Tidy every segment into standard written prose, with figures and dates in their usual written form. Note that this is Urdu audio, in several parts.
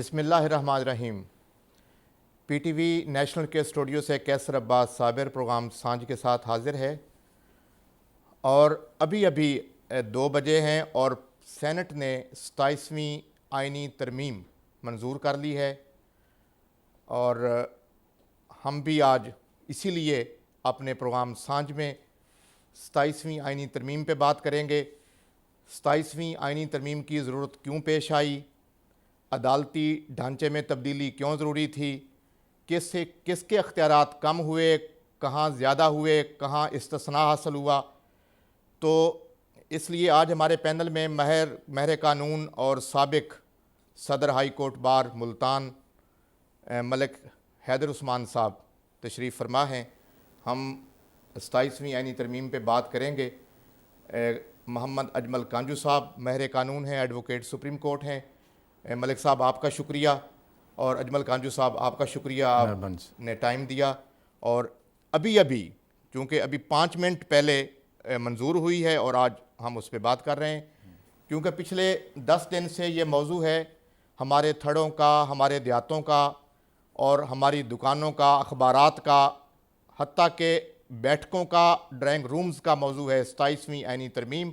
بسم اللہ الرحمن الرحیم۔ پی ٹی وی نیشنل کے اسٹوڈیو سے کیسر عباس صابر پروگرام سانجھ کے ساتھ حاضر ہے، اور ابھی 2 بجے ہیں اور سینٹ نے 27ویں آئینی ترمیم منظور کر لی ہے، اور ہم بھی آج اسی لیے اپنے پروگرام سانجھ میں 27ویں آئینی ترمیم پہ بات کریں گے۔ 27ویں آئینی ترمیم کی ضرورت کیوں پیش آئی، عدالتی ڈھانچے میں تبدیلی کیوں ضروری تھی، کس کے اختیارات کم ہوئے، کہاں زیادہ ہوئے، کہاں استثناء حاصل ہوا۔ تو اس لیے آج ہمارے پینل میں ماہر قانون اور سابق صدر ہائی کورٹ بار ملتان ملک حیدر عثمان صاحب تشریف فرما ہیں۔ ہم 27ویں آئینی ترمیم پہ بات کریں گے۔ محمد اجمل کانجو صاحب ماہر قانون ہیں، ایڈوکیٹ سپریم کورٹ ہیں۔ ملک صاحب آپ کا شکریہ، اور اجمل کانجو صاحب آپ کا شکریہ، آپ نے ٹائم دیا۔ اور ابھی چونکہ ابھی 5 منٹ پہلے منظور ہوئی ہے اور آج ہم اس پہ بات کر رہے ہیں، کیونکہ پچھلے 10 دن سے یہ موضوع ہے ہمارے تھڑوں کا، ہمارے دیہاتوں کا اور ہماری دکانوں کا، اخبارات کا، حتیٰ کہ بیٹھکوں کا، ڈرائنگ رومز کا موضوع ہے 27ویں آئینی ترمیم۔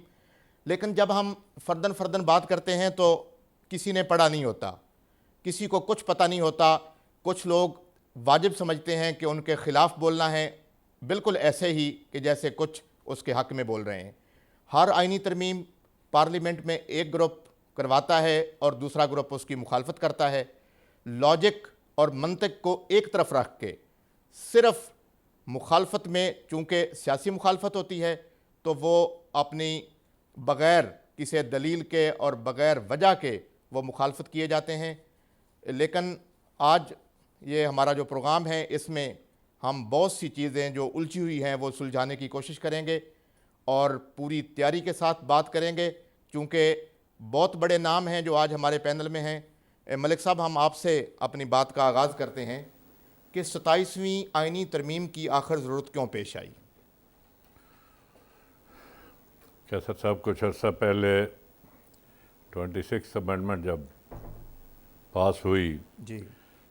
لیکن جب ہم فرداً بات کرتے ہیں تو کسی نے پڑھا نہیں ہوتا، کسی کو کچھ پتہ نہیں ہوتا۔ کچھ لوگ واجب سمجھتے ہیں کہ ان کے خلاف بولنا ہے، بالکل ایسے ہی کہ جیسے کچھ اس کے حق میں بول رہے ہیں۔ ہر آئینی ترمیم پارلیمنٹ میں ایک گروپ کرواتا ہے اور دوسرا گروپ اس کی مخالفت کرتا ہے۔ لاجک اور منطق کو ایک طرف رکھ کے صرف مخالفت میں، چونکہ سیاسی مخالفت ہوتی ہے تو وہ اپنی بغیر کسی دلیل کے اور بغیر وجہ کے وہ مخالفت کیے جاتے ہیں۔ لیکن آج یہ ہمارا جو پروگرام ہے، اس میں ہم بہت سی چیزیں جو الجھی ہوئی ہیں وہ سلجھانے کی کوشش کریں گے اور پوری تیاری کے ساتھ بات کریں گے، چونکہ بہت بڑے نام ہیں جو آج ہمارے پینل میں ہیں۔ ملک صاحب، ہم آپ سے اپنی بات کا آغاز کرتے ہیں کہ 27ویں آئینی ترمیم کی آخر ضرورت کیوں پیش آئی؟ کیسر صاحب، کچھ عرصہ پہلے 26 امینڈمنٹ جب پاس ہوئی جی،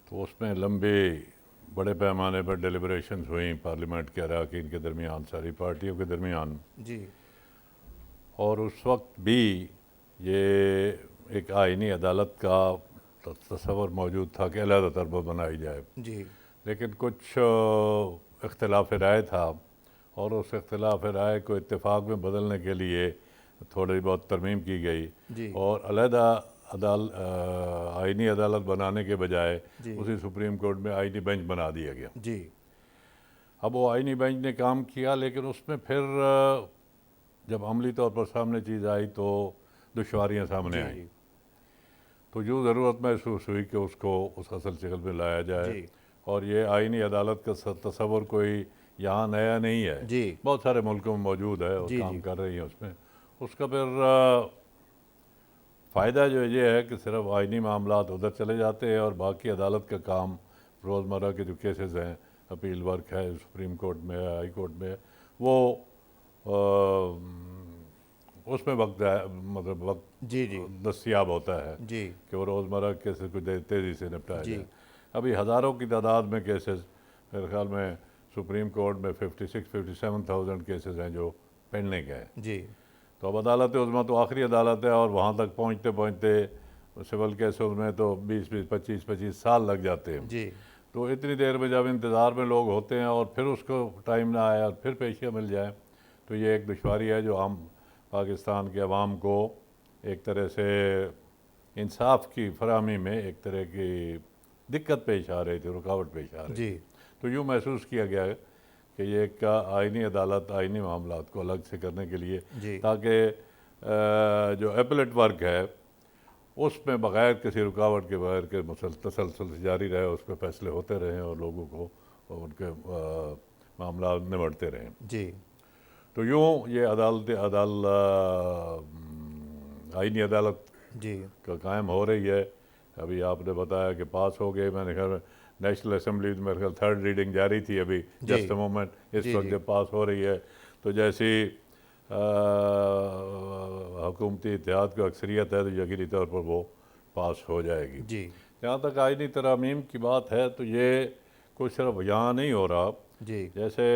تو اس میں بڑے پیمانے پر ڈیلیبریشنز ہوئیں پارلیمنٹ کے اراکین کے درمیان، ساری پارٹیوں کے درمیان، جی، اور اس وقت بھی یہ ایک آئینی عدالت کا تصور موجود تھا کہ علیحدہ طور پر بنائی جائے، جی، لیکن کچھ اختلاف رائے تھا، اور اس اختلاف رائے کو اتفاق میں بدلنے کے لیے تھوڑی بہت ترمیم کی گئی، جی، اور علیحدہ آئینی عدالت بنانے کے بجائے جی، اسی سپریم کورٹ میں آئینی بینچ بنا دیا گیا۔ جی، اب وہ آئینی بینچ نے کام کیا، لیکن اس میں پھر جب عملی طور پر سامنے چیز آئی تو دشواریاں سامنے آئیں، تو جو ضرورت محسوس ہوئی کہ اس کو اس اصل شکل میں لایا جائے۔ جی، اور یہ آئینی عدالت کا تصور کوئی یہاں نیا نہیں ہے، جی، بہت سارے ملکوں میں موجود ہے اور جی، کام جی، کر رہی ہیں اس میں۔ اس کا پھر فائدہ جو یہ ہے کہ صرف آئینی معاملات ادھر چلے جاتے ہیں، اور باقی عدالت کا کام، روزمرہ کے جو کیسز ہیں، اپیل ورک ہے، سپریم کورٹ میں ہے، ہائی کورٹ میں ہے، وہ اس میں وقت جی، جی، دستیاب ہوتا ہے جی، کہ وہ روزمرہ کیسز کو تیزی سے نپٹایا جی، جائے۔ ابھی ہزاروں کی تعداد میں کیسز، میرے خیال میں سپریم کورٹ میں 57,000 کیسز ہیں جو پینڈنگ ہیں۔ جی، تو اب عدالت عظمیٰ تو آخری عدالت ہے، اور وہاں تک پہنچتے سول کیسز میں تو 25 سال لگ جاتے ہیں۔ جی، تو اتنی دیر میں جب انتظار میں لوگ ہوتے ہیں اور پھر اس کو ٹائم نہ آیا اور پھر پیشیاں مل جائیں، تو یہ ایک دشواری ہے جو ہم پاکستان کے عوام کو ایک طرح سے انصاف کی فراہمی میں ایک طرح کی دقت پیش آ رہی تھی، رکاوٹ پیش آ رہی تھی۔ جی، تو یوں محسوس کیا گیا کہ یہ ایک آئینی عدالت آئینی معاملات کو الگ سے کرنے کے لیے، جی، تاکہ جو ایپلیٹ ورک ہے اس میں بغیر کسی رکاوٹ کے، بغیر کے تسلسل سے جاری رہے، اس پہ فیصلے ہوتے رہیں اور لوگوں کو ان کے معاملات نمٹتے رہیں۔ جی، تو یوں یہ آئینی عدالت جی، کا قائم ہو رہی ہے۔ ابھی آپ نے بتایا کہ پاس ہو گئے، میں نے خیال نیشنل اسمبلی میں میرے خیال 3rd ریڈنگ جاری تھی ابھی، جسٹ اے مومنٹ، اس وقت جب پاس ہو رہی ہے تو جیسی حکومتی اتحاد کو اکثریت ہے تو یقینی طور پر وہ پاس ہو جائے گی۔ جی، جہاں تک آئینی ترامیم کی بات ہے تو یہ کوئی صرف یہاں نہیں ہو رہا. جی جیسے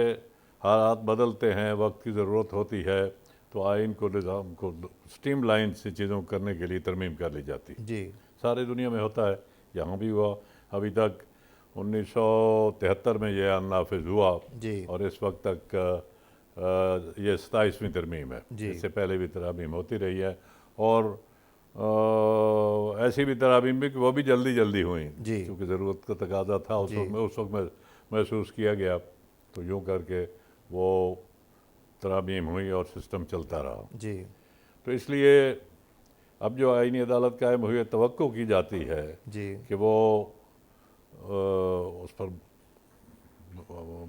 حالات بدلتے ہیں، وقت کی ضرورت ہوتی ہے تو آئین کو، نظام کو سٹریم لائن سے چیزوں کو کرنے کے لیے ترمیم کر لی جاتی. جی سارے دنیا میں ہوتا ہے، یہاں بھی ہوا. ابھی تک 1973 میں یہ نافذ ہوا جی اور اس وقت تک یہ 27ویں ترمیم ہے. جی. اس سے پہلے بھی ترامیم ہوتی رہی ہے اور ایسی بھی ترامیم بھی کہ وہ بھی جلدی ہوئیں جی. کیونکہ ضرورت کا تقاضا تھا اس وقت میں محسوس کیا گیا، تو یوں کر کے وہ ترامیم ہوئی اور سسٹم چلتا رہا. جی تو اس لیے اب جو آئینی عدالت قائم ہوئی ہے، توقع کی جاتی ہے جی کہ وہ اس پر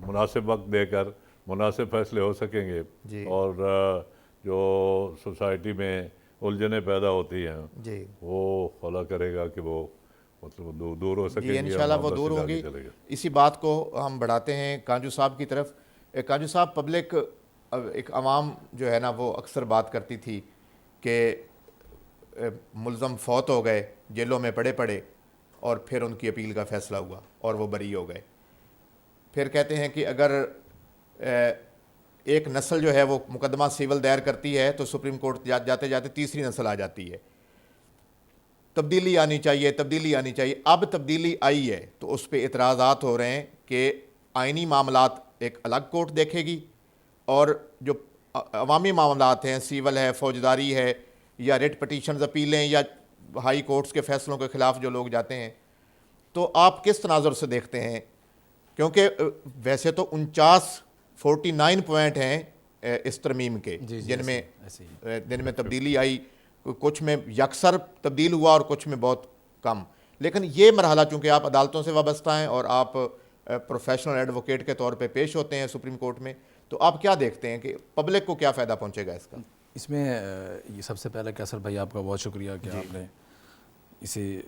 مناسب وقت دے کر مناسب فیصلے ہو سکیں گے. جی. اور جو سوسائٹی میں الجھنیں پیدا ہوتی ہیں جی وہ خلا کرے گا کہ وہ مطلب دور ہو سکیں جی گی، انشاءاللہ وہ دور ہوں گی. اسی بات کو ہم بڑھاتے ہیں کانجو صاحب کی طرف. کانجو صاحب، پبلک ایک عوام جو ہے نا وہ اکثر بات کرتی تھی کہ ملزم فوت ہو گئے، جیلوں میں پڑے اور پھر ان کی اپیل کا فیصلہ ہوا اور وہ بری ہو گئے. پھر کہتے ہیں کہ اگر ایک نسل جو ہے وہ مقدمہ سیول دائر کرتی ہے تو سپریم کورٹ جاتے جاتے تیسری نسل آ جاتی ہے. تبدیلی آنی چاہیے. اب تبدیلی آئی ہے تو اس پہ اعتراضات ہو رہے ہیں کہ آئینی معاملات ایک الگ کورٹ دیکھے گی اور جو عوامی معاملات ہیں، سیول ہے، فوجداری ہے، یا ریٹ پٹیشنز اپیلیں یا ہائی کورٹس کے فیصلوں کے خلاف جو لوگ جاتے ہیں، تو آپ کس تناظر سے دیکھتے ہیں؟ کیونکہ ویسے تو 49 پوائنٹ ہیں اس ترمیم کے، جن میں تبدیلی آئی، کچھ میں یکسر تبدیل ہوا اور کچھ میں بہت کم. لیکن یہ مرحلہ چونکہ آپ عدالتوں سے وابستہ ہیں اور آپ پروفیشنل ایڈوکیٹ کے طور پہ پیش ہوتے ہیں سپریم کورٹ میں، تو آپ کیا دیکھتے ہیں کہ پبلک کو کیا فائدہ پہنچے گا اس کا؟ اس میں یہ سب سے پہلے کیسر بھائی آپ کا بہت شکریہ کہ آپ نے اسی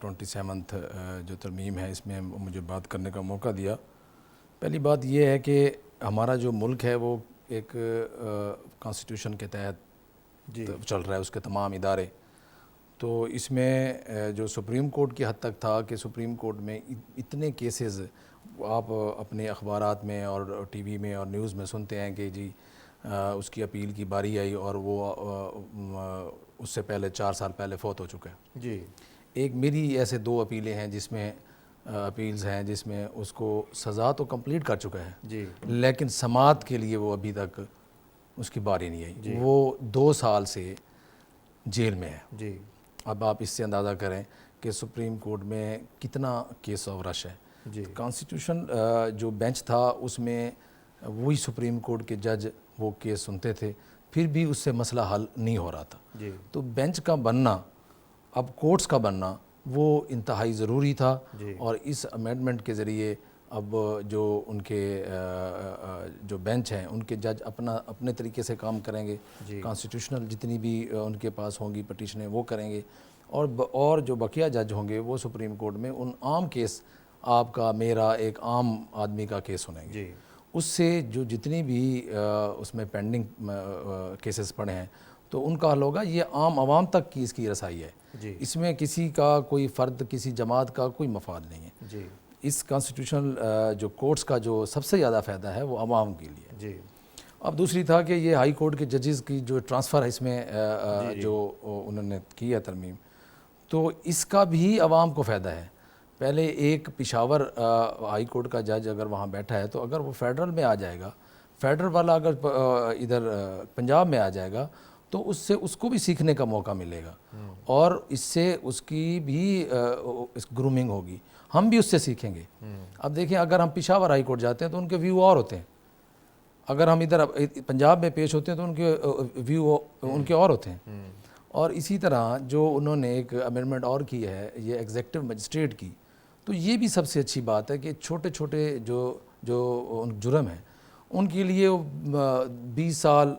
27th جو ترمیم ہے اس میں مجھے بات کرنے کا موقع دیا. پہلی بات یہ ہے کہ ہمارا جو ملک ہے وہ ایک کانسٹیٹیوشن کے تحت چل رہا ہے، اس کے تمام ادارے. تو اس میں جو سپریم کورٹ کی حد تک تھا کہ سپریم کورٹ میں اتنے کیسز آپ اپنے اخبارات میں اور ٹی وی میں اور نیوز میں سنتے ہیں کہ جی اس کی اپیل کی باری آئی اور وہ اس سے پہلے 4 سال پہلے فوت ہو چکا ہے. جی. ایک میری ایسے 2 اپیلیں ہیں جس میں اپیلز ہیں جس میں اس کو سزا تو کمپلیٹ کر چکا ہے جی. لیکن سماعت کے لیے وہ ابھی تک اس کی باری نہیں آئی. وہ 2 سال سے جیل میں ہے. جی. اب آپ اس سے اندازہ کریں کہ سپریم کورٹ میں کتنا کیس آف رش ہے. جی. کانسٹیٹیوشن جو بینچ تھا اس میں وہی سپریم کورٹ کے جج وہ کیس سنتے تھے، پھر بھی اس سے مسئلہ حل نہیں ہو رہا تھا. جی. تو بینچ کا بننا، اب کورٹس کا بننا وہ انتہائی ضروری تھا. اور اس امینڈمنٹ کے ذریعے اب جو ان کے جو بینچ ہیں ان کے جج اپنے طریقے سے کام کریں گے. کانسٹیٹیوشنل جتنی بھی ان کے پاس ہوں گی پٹیشنیں وہ کریں گے، اور جو بقیہ جج ہوں گے وہ سپریم کورٹ میں ان عام کیس، آپ کا میرا ایک عام آدمی کا کیس سنیں گے. اس سے جو جتنی بھی اس میں پینڈنگ کیسز پڑے ہیں تو ان کا حل ہوگا. یہ عام عوام تک کی اس کی رسائی ہے. اس میں کسی کا کوئی فرد، کسی جماعت کا کوئی مفاد نہیں ہے. اس کانسٹیٹیوشنل جو کورٹس کا جو سب سے زیادہ فائدہ ہے وہ عوام کے لیے. اب دوسری تھا کہ یہ ہائی کورٹ کے ججز کی جو ٹرانسفر ہے اس میں جو انہوں نے کی ہے ترمیم، تو اس کا بھی عوام کو فائدہ ہے. پہلے ایک پشاور ہائی کورٹ کا جج اگر وہاں بیٹھا ہے تو اگر وہ فیڈرل میں آ جائے گا، فیڈرل والا اگر ادھر پنجاب میں آ جائے گا تو اس سے اس کو بھی سیکھنے کا موقع ملے گا اور اس سے اس کی بھی گرومنگ ہوگی. ہم بھی اس سے سیکھیں گے. اب دیکھیں اگر ہم پشاور ہائی کورٹ جاتے ہیں تو ان کے ویو اور ہوتے ہیں، اگر ہم ادھر پنجاب میں پیش ہوتے ہیں تو ان کے ویو ان کے اور ہوتے ہیں. اور اسی طرح جو انہوں نے ایک امینڈمنٹ اور کی ہے یہ ایگزیکٹو مجسٹریٹ کی، تو یہ بھی سب سے اچھی بات ہے کہ چھوٹے چھوٹے جو جرم ہیں ان کے لیے 20 سال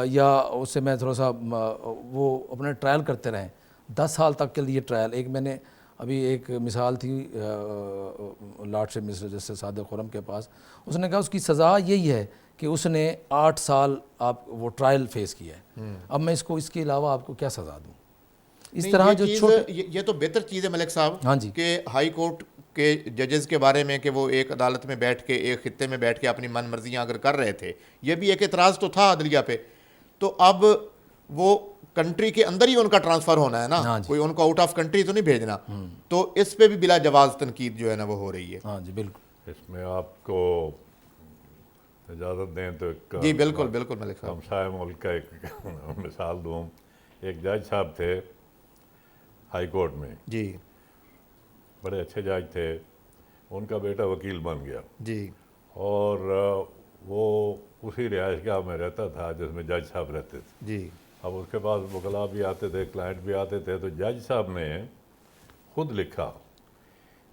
یا اس سے میں تھوڑا سا وہ اپنا ٹرائل کرتے رہیں، 10 سال تک کے لیے ٹرائل. ایک میں نے ابھی ایک مثال تھی لارڈشپ مسٹر جسٹس صادق خرم کے پاس، اس نے کہا اس کی سزا یہی ہے کہ اس نے 8 سال آپ وہ ٹرائل فیس کیا ہے، اب میں اس کے علاوہ آپ کو کیا سزا دوں. اس طرح جو چھوٹے یہ تو بہتر چیز ہے ملک صاحب ہاں جی کہ ہائی کورٹ کے ججز کے بارے میں کہ وہ ایک عدالت میں بیٹھ کے ایک خطے میں بیٹھ کے اپنی من مرضیاں اگر کر رہے تھے، یہ بھی ایک اعتراض تو تھا عدلیہ پہ، تو اب وہ کنٹری کے اندر ہی ان کا ٹرانسفر ہونا ہے نا، ہاں جی کوئی ان کو آؤٹ آف کنٹری تو نہیں بھیجنا، تو اس پہ بھی بلا جواز تنقید جو ہے نا وہ ہو رہی ہے. ہاں جی بالکل. اس میں آپ کو اجازت دیں تو ایک جی بالکل بالکل ملک صاحب. ہمسائے ملک کا ایک مثال دوں. ایک جج صاحب تھے ہائی کورٹ میں، جی بڑے اچھے جج تھے، ان کا بیٹا وکیل بن گیا جی اور وہ اسی رہائش گاہ میں رہتا تھا جس میں جج صاحب رہتے تھے. جی اب اس کے پاس وکلاء بھی آتے تھے، کلائنٹ بھی آتے تھے، تو جج صاحب نے خود لکھا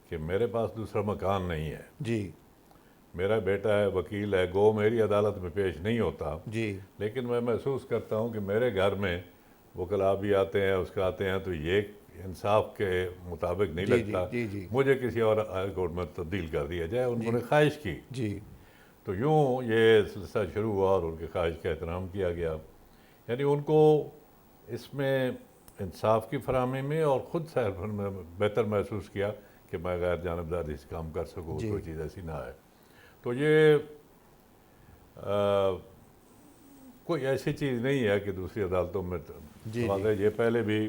کہ میرے پاس دوسرا مکان نہیں ہے، جی میرا بیٹا ہے وکیل ہے، گو میری عدالت میں پیش نہیں ہوتا، جی لیکن میں محسوس کرتا ہوں کہ میرے گھر میں وکلاء بھی آتے ہیں، اس کے آتے ہیں، تو یہ انصاف کے مطابق نہیں جی لگتا، جی جی مجھے کسی اور ہائی کورٹ میں تبدیل کر دیا جائے. انہوں نے خواہش کی، جی تو یوں یہ سلسلہ شروع ہوا اور ان کی خواہش کا احترام کیا گیا. یعنی ان کو اس میں انصاف کی فراہمی میں اور خود سیر میں بہتر محسوس کیا کہ میں غیر جانبداری سے کام کر سکوں، کوئی چیز ایسی نہ آئے. تو یہ کوئی ایسی چیز نہیں ہے کہ دوسری عدالتوں میں واضح. یہ پہلے بھی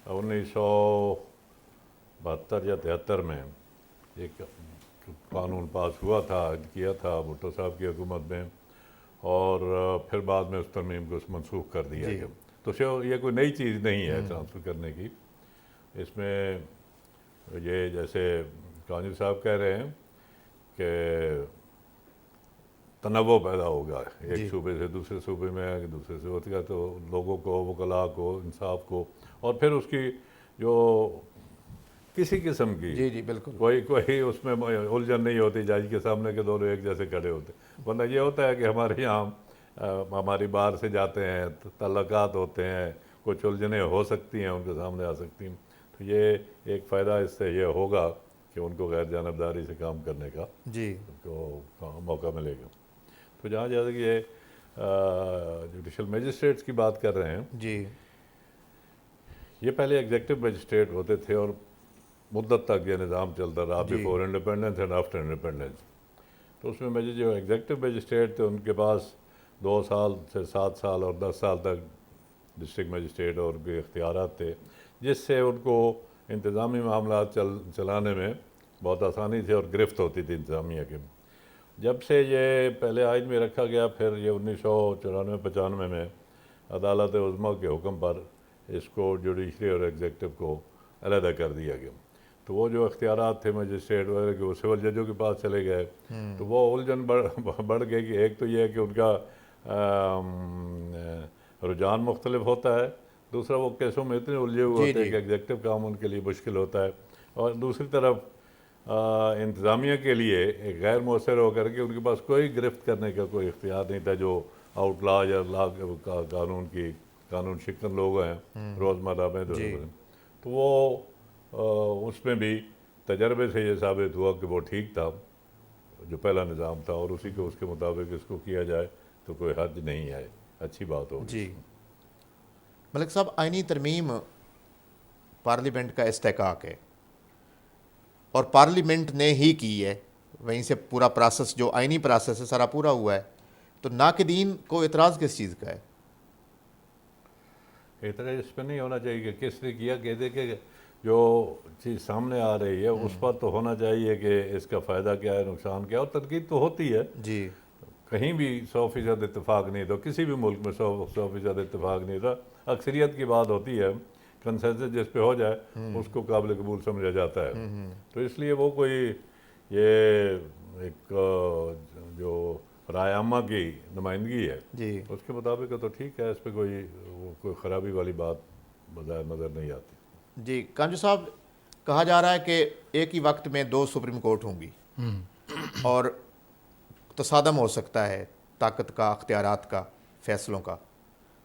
1972 یا 73 میں ایک قانون پاس ہوا تھا، کیا تھا بھٹو صاحب کی حکومت میں، اور پھر بعد میں اس ترمیم کو منسوخ کر دیا گیا. تو یہ کوئی نئی چیز نہیں ہے ٹرانسفر کرنے کی. اس میں یہ جیسے قانون صاحب کہہ رہے ہیں کہ تنوع پیدا ہوگا، ایک صوبے سے دوسرے صوبے میں، دوسرے سے ہوتا ہے، تو لوگوں کو، وکلاء کو، انصاف کو، اور پھر اس کی جو کسی قسم کی جی جی بالکل کوئی اس میں الجھن نہیں ہوتی جج کے سامنے کہ دونوں ایک جیسے کھڑے ہوتے. ورنہ یہ ہوتا ہے کہ ہمارے یہاں ہماری بار سے جاتے ہیں، تعلقات ہوتے ہیں، کچھ الجھنیں ہو سکتی ہیں، ان کے سامنے آ سکتی ہیں. تو یہ ایک فائدہ اس سے یہ ہوگا کہ ان کو غیر جانبداری سے کام کرنے کا جی کو موقع ملے گا. تو جہاں جیسے کہ یہ جوڈیشل میجسٹریٹس کی بات کر رہے ہیں، جی یہ پہلے ایگزیکٹو میجسٹریٹ ہوتے تھے اور مدت تک یہ نظام چلتا رہا، before independence and after independence. تو اس میں جو ایگزیکٹو میجسٹریٹ تھے ان کے پاس 2 سال سے 7 سال اور 10 سال تک ڈسٹرکٹ میجسٹریٹ اور ان کے اختیارات تھے، جس سے ان کو انتظامی معاملات چلانے میں بہت آسانی تھی اور گرفت ہوتی تھی انتظامیہ کے. جب سے یہ پہلے آئین میں رکھا گیا، پھر یہ 1994-95 میں عدالت عظمیٰ کے حکم پر اس کو جوڈیشری اور ایگزیکٹو کو علیحدہ کر دیا گیا. تو وہ جو اختیارات تھے میجسٹریٹ وغیرہ کے، وہ سول ججوں کے پاس چلے گئے. تو وہ الجھن بڑھ گئی کہ ایک تو یہ ہے کہ ان کا رجحان مختلف ہوتا ہے، دوسرا وہ کیسوں میں اتنے الجھے ہوئے ہوتے ہیں کہ ایگزیکٹو کام ان کے لیے مشکل ہوتا ہے، اور دوسری طرف انتظامیہ کے لیے ایک غیر مؤثر ہو کر کے ان کے پاس کوئی گرفت کرنے کا کوئی اختیار نہیں تھا. جو آؤٹ لا یا قانون شکن لوگ ہیں روزمرہ میں، تو وہ اس میں بھی تجربے سے یہ ثابت ہوا کہ وہ ٹھیک تھا جو پہلا نظام تھا، اور اسی کو اس کے مطابق اس کو کیا جائے تو کوئی حرج نہیں ہے، اچھی بات ہوگی. جی ملک صاحب، آئینی ترمیم پارلیمنٹ کا استحقاق ہے اور پارلیمنٹ نے ہی کی ہے، وہیں سے پورا پروسیس جو آئینی پروسیس ہے سارا پورا ہوا ہے، تو ناقدین کو اعتراض کس چیز کا ہے؟ اعتراض اس پہ نہیں ہونا چاہیے کہ کس نے کیا، کہتے کہ جو چیز سامنے آ رہی ہے اس پر تو ہونا چاہیے کہ اس کا فائدہ کیا ہے، نقصان کیا ہے، اور تنقید تو ہوتی ہے. جی کہیں بھی 100% اتفاق نہیں تھا، کسی بھی ملک میں 100% اتفاق نہیں تھا. اکثریت کی بات ہوتی ہے، کنسنسس جس پہ ہو جائے اس کو قابل قبول سمجھا جاتا ہے. تو اس لیے وہ کوئی یہ ایک جو رائے عامہ کی نمائندگی ہے جی اس کے مطابق تو ٹھیک ہے، اس پہ کوئی خرابی والی بات بظاہر نظر نہیں آتی. جی کانجو صاحب، کہا جا رہا ہے کہ ایک ہی وقت میں 2 سپریم کورٹ ہوں گی اور تصادم ہو سکتا ہے طاقت کا، اختیارات کا، فیصلوں کا.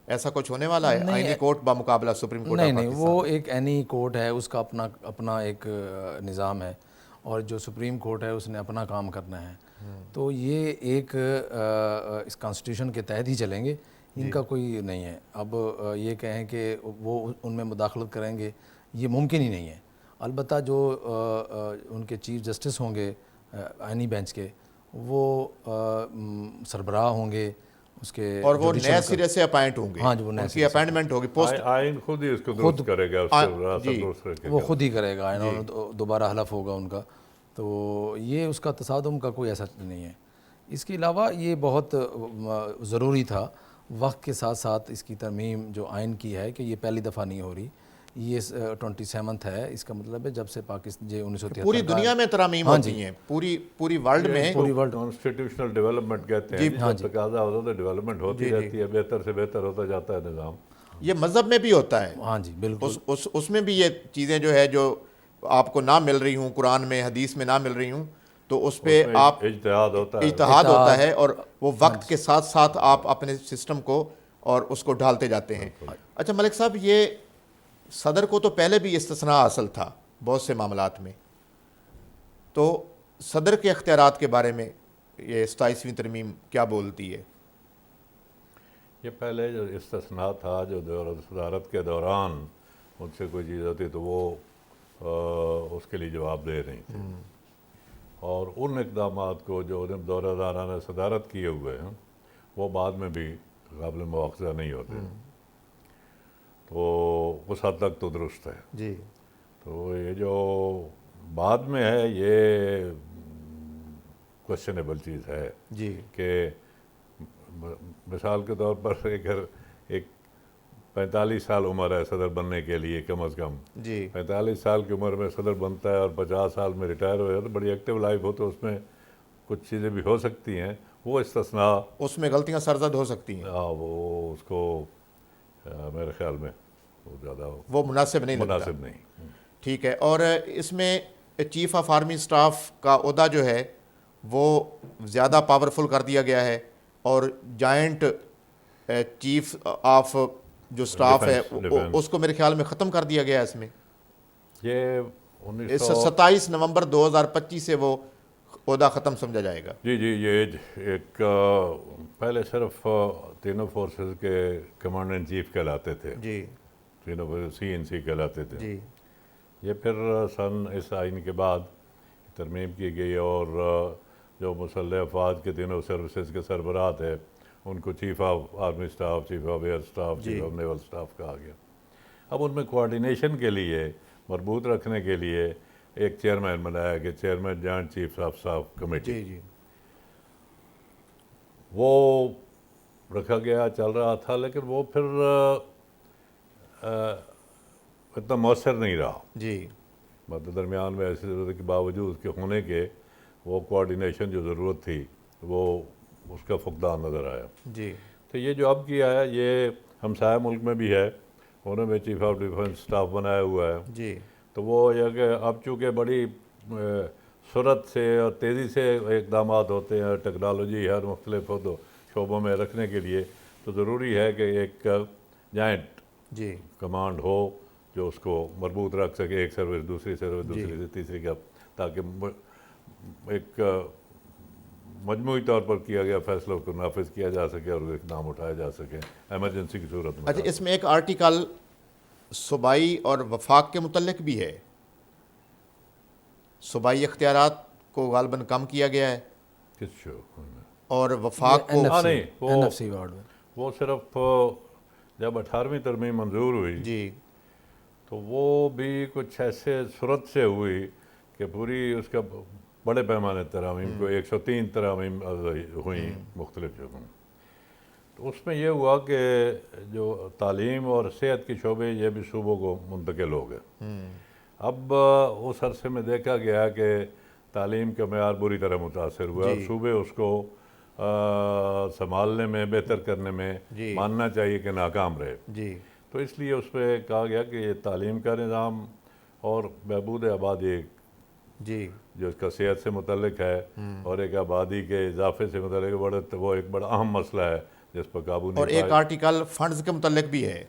ایسا کچھ ہونے والا ہے؟ آئینی کورٹ بمقابلہ سپریم کورٹ آف نہیں، پاکستان؟ وہ ایک اینی کورٹ ہے، اس کا اپنا ایک نظام ہے، اور جو سپریم کورٹ ہے اس نے اپنا کام کرنا ہے. تو یہ ایک اس کانسٹیٹیوشن کے تحت ہی چلیں گے. ان کا کوئی نہیں ہے. اب یہ کہیں کہ وہ ان میں مداخلت کریں گے یہ ممکن ہی نہیں ہے. البتہ جو ان کے چیف جسٹس ہوں گے آئینی بینچ کے وہ سربراہ ہوں گے اس کے اور وہ نئے سرے سے اپائنٹ ہوں گے. ہاں جو ان کی اپائنٹمنٹ ہوگی پوسٹ. آئین خود ہی اس کو درست کرے گا, اس کو ریاست درست رکھے وہ گا. خود ہی کرے گا. دوبارہ حلف ہوگا ان کا. تو یہ اس کا تصادم کا کوئی ایسا نہیں ہے. اس کے علاوہ یہ بہت ضروری تھا وقت کے ساتھ ساتھ اس کی ترمیم جو آئین کی ہے کہ یہ پہلی دفعہ نہیں ہو رہی, یہ 27 ہے. اس کا مطلب ہے جب سے پاکستان 1973 پوری دنیا میں ترامیم ہوتی ہیں, پوری ورلڈ میں. کانسٹیٹیوشنل ڈیولپمنٹ کہتے ہیں, جب تقاضا ہوتا ہے ڈیولپمنٹ ہوتی رہتی ہے, بہتر سے بہتر ہوتا جاتا ہے نظام. یہ مذہب میں بھی ہوتا ہے. ہاں جی بالکل. اس میں بھی یہ چیزیں جو ہے جو آپ کو نہ مل رہی ہوں, قرآن میں حدیث میں نہ مل رہی ہوں, تو اس پہ آپ اجتہاد ہوتا ہے اور وہ وقت کے ساتھ ساتھ آپ اپنے سسٹم کو اور اس کو ڈھالتے جاتے ہیں. اچھا ملک صاحب, یہ صدر کو تو پہلے بھی استثناء حاصل تھا بہت سے معاملات میں, تو صدر کے اختیارات کے بارے میں یہ 27ویں ترمیم کیا بولتی ہے؟ یہ پہلے جو استثناء تھا جو صدارت کے دوران ان سے کوئی چیز ہوتی تو وہ اس کے لیے جواب دے رہی تھی, اور ان اقدامات کو جو دورہ دارانہ صدارت کیے ہوئے ہیں وہ بعد میں بھی قابل مواخذہ نہیں ہوتے, تو اس حد تک تو درست ہے. جی. تو یہ جو بعد میں ہے یہ کوشچنیبل چیز ہے. جی. کہ مثال کے طور پر اگر ایک 45 سال عمر ہے صدر بننے کے لیے کم از کم, جی. 45 سال کی عمر میں صدر بنتا ہے اور 50 سال میں ریٹائر ہو جائے تو بڑی ایکٹیو لائف ہو, تو اس میں کچھ چیزیں بھی ہو سکتی ہیں. وہ استثناء اس میں غلطیاں سرزد ہو سکتی ہیں. وہ اس کو میرے خیال میں وہ زیادہ وہ مناسب نہیں لگتا. مناسب نہیں. ٹھیک ہے. اور اس میں چیف آف آرمی سٹاف کا عہدہ جو ہے وہ زیادہ پاورفل کر دیا گیا ہے, اور جوائنٹ چیف آف جو سٹاف ہے اس کو میرے خیال میں ختم کر دیا گیا ہے. اس میں یہ 27 نومبر 2025 سے وہ عہدہ ختم سمجھا جائے گا. جی جی. یہ ایک پہلے صرف تینوں فورسز کے کمانڈر ان چیف کہلاتے تھے. جی. تینوں CNC کہلاتے تھے. جی. یہ پھر اس آئین کے بعد ترمیم کی گئی, اور جو مسلح افواج کے تینوں سروسز کے سربراہ تھے ان کو chief of army staff, chief of air staff, chief of naval staff کہا گیا. اب ان میں کوارڈینیشن کے لیے, مربوط رکھنے کے لیے ایک چیئرمین بنایا کہ chairman joint chief of staff committee. جی. جی. وہ رکھا گیا, چل رہا تھا, لیکن وہ پھر اتنا مؤثر نہیں رہا. جی. مطلب درمیان میں ایسی ضرورت کے باوجود کے ہونے کے وہ کوارڈینیشن جو ضرورت تھی وہ اس کا فقدان نظر آیا. جی. تو یہ جو اب کیا ہے یہ ہمسایہ ملک میں بھی ہے, انہوں نے چیف آف ڈیفنس سٹاف بنایا ہوا ہے. جی. تو وہ یہ کہ اب چونکہ بڑی سرعت سے اور تیزی سے اقدامات ہوتے ہیں, ٹیکنالوجی ہر مختلف شعبوں میں رکھنے کے لیے, تو ضروری ہے کہ ایک جوائنٹ جی کمانڈ ہو جو اس کو مربوط رکھ سکے, ایک سروس دوسری سروس, دوسری سے تیسری کا, تاکہ ایک مجموعی طور پر کیا گیا فیصلوں کو نافذ کیا جا سکے اور اقدام اٹھایا جا سکے ایمرجنسی کی صورت میں. اچھا, اس میں ایک آرٹیکل صوبائی اور وفاق کے متعلق بھی ہے. صوبائی اختیارات کو غالباً کم کیا گیا ہے, کس شو اور وفاق کو نہیں, وہ صرف جب 18ویں ترمیم منظور ہوئی جی تو وہ بھی کچھ ایسے صورت سے ہوئی کہ پوری اس کا بڑے پیمانے ترامیم کو 103 ترامیم ہوئیں مختلف جگہوں. تو اس میں یہ ہوا کہ جو تعلیم اور صحت کے شعبے یہ بھی صوبوں کو منتقل ہو گئے. اب اس عرصے میں دیکھا گیا کہ تعلیم کا معیار بری طرح متاثر ہوا, اب صوبے اس کو سنبھالنے میں, بہتر کرنے میں ماننا چاہیے کہ ناکام رہے. جی. تو اس لیے اس پہ کہا گیا کہ یہ تعلیم کا نظام اور بہبود آبادی جی جو اس کا صحت سے متعلق ہے اور ایک آبادی کے اضافے سے متعلق وہ ایک بڑا اہم مسئلہ ہے جس پر قابو نہیں. اور ایک آرٹیکل فنڈز کے متعلق بھی ہے,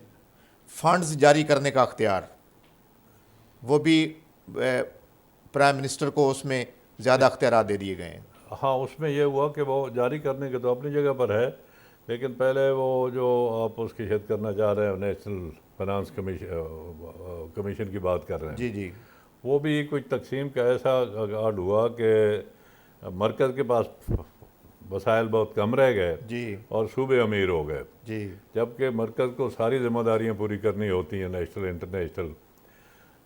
فنڈز جاری کرنے کا اختیار, وہ بھی پرائم منسٹر کو اس میں زیادہ اختیارات دے دیے گئے ہیں. ہاں, اس میں یہ ہوا کہ وہ جاری کرنے کے تو اپنی جگہ پر ہے, لیکن پہلے وہ جو آپ اس کی شرکت کرنا چاہ رہے ہیں نیشنل فائنانس کمیشن کی بات کر رہے ہیں، جی جی وہ بھی کچھ تقسیم کا ایسا آڈ ہوا کہ مرکز کے پاس وسائل بہت کم رہ گئے جی اور صوبے امیر ہو گئے، جی جبکہ مرکز کو ساری ذمہ داریاں پوری کرنی ہوتی ہیں نیشنل انٹرنیشنل،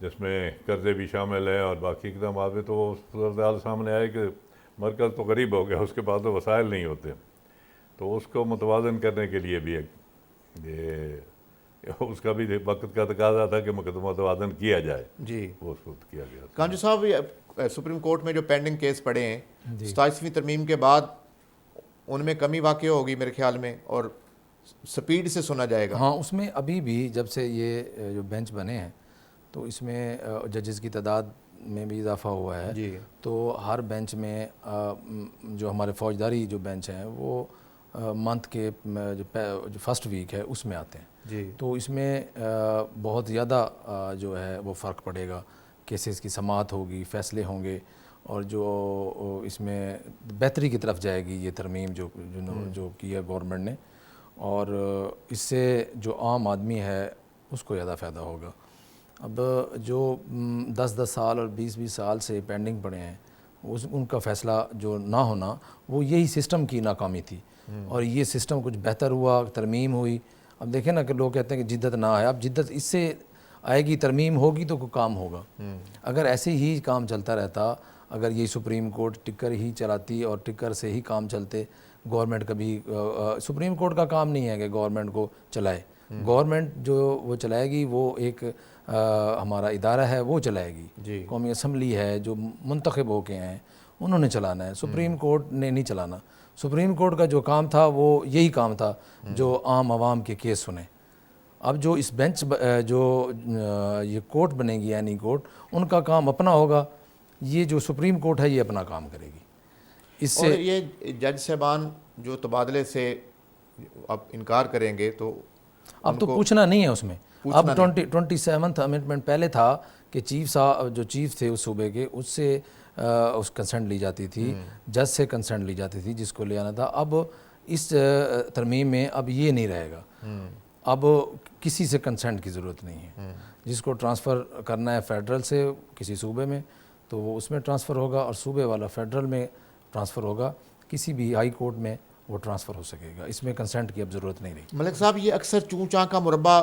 جس میں قرضے بھی شامل ہیں اور باقی اقدامات میں، تو وہ صورتحال سامنے آئے کہ مرکز تو غریب ہو گیا، اس کے پاس تو وسائل نہیں ہوتے، تو اس کو متوازن کرنے کے لیے بھی اس کا بھی وقت کا تقاضا تھا کہ متوازن کیا جائے، جی وہ اس کو کیا گیا۔ کانجو صاحب، یہ سپریم کورٹ میں جو پینڈنگ کیس پڑے ہیں 27ویں ترمیم کے بعد ان میں کمی واقع ہوگی میرے خیال میں، اور سپیڈ سے سنا جائے گا۔ ہاں، اس میں ابھی بھی جب سے یہ جو بینچ بنے ہیں تو اس میں ججز کی تعداد میں بھی اضافہ ہوا ہے، جی تو ہر بینچ میں جو ہمارے فوجداری جو بینچ ہیں وہ منتھ کے جو فرسٹ ویک ہے اس میں آتے ہیں، جی تو اس میں بہت زیادہ جو ہے وہ فرق پڑے گا، کیسز کی سماعت ہوگی، فیصلے ہوں گے، اور جو اس میں بہتری کی طرف جائے گی یہ ترمیم جو کی ہے گورنمنٹ نے، اور اس سے جو عام آدمی ہے اس کو زیادہ فائدہ ہوگا۔ اب جو 10 سال اور 20 سال سے پینڈنگ پڑے ہیں ان کا فیصلہ جو نہ ہونا وہ یہی سسٹم کی ناکامی تھی، اور یہ سسٹم کچھ بہتر ہوا، ترمیم ہوئی۔ اب دیکھیں نا کہ لوگ کہتے ہیں کہ جدت نہ آئے، اب جدت اس سے آئے گی، ترمیم ہوگی تو کوئی کام ہوگا۔ اگر ایسے ہی کام چلتا رہتا، اگر یہ سپریم کورٹ ٹکر ہی چلاتی اور ٹکر سے ہی کام چلتے، گورنمنٹ کبھی سپریم کورٹ کا کام نہیں ہے کہ گورنمنٹ کو چلائے، گورنمنٹ جو وہ چلائے گی وہ ایک ہمارا ادارہ ہے وہ چلائے گی، جی قومی اسمبلی ہے جو منتخب ہو کے ہیں انہوں نے چلانا ہے، سپریم کورٹ نے نہیں چلانا۔ سپریم کورٹ کا جو کام تھا وہ یہی کام تھا جو عام عوام کے کیس سنے۔ اب جو اس بینچ جو یہ کورٹ بنے گی یعنی کورٹ، ان کا کام اپنا ہوگا، یہ جو سپریم کورٹ ہے یہ اپنا کام کرے گی۔ اس اور سے یہ جج صاحبان جو تبادلے سے اب انکار کریں گے تو اب تو پوچھنا نہیں ہے اس میں، اب پوچھنا 27th امینڈمنٹ پہلے تھا کہ چیف تھے اس صوبے کے، اس سے اس کنسنٹ لی جاتی تھی، جج سے کنسنٹ لی جاتی تھی جس کو لے آنا تھا۔ اب اس ترمیم میں اب یہ نہیں رہے گا، اب کسی سے کنسنٹ کی ضرورت نہیں ہے، جس کو ٹرانسفر کرنا ہے فیڈرل سے کسی صوبے میں تو وہ اس میں ٹرانسفر ہوگا، اور صوبے والا فیڈرل میں ٹرانسفر ہوگا، کسی بھی ہائی کورٹ میں وہ ٹرانسفر ہو سکے گا، اس میں کنسنٹ کی اب ضرورت نہیں رہی۔ ملک صاحب، یہ اکثر چوں چاں کا مربع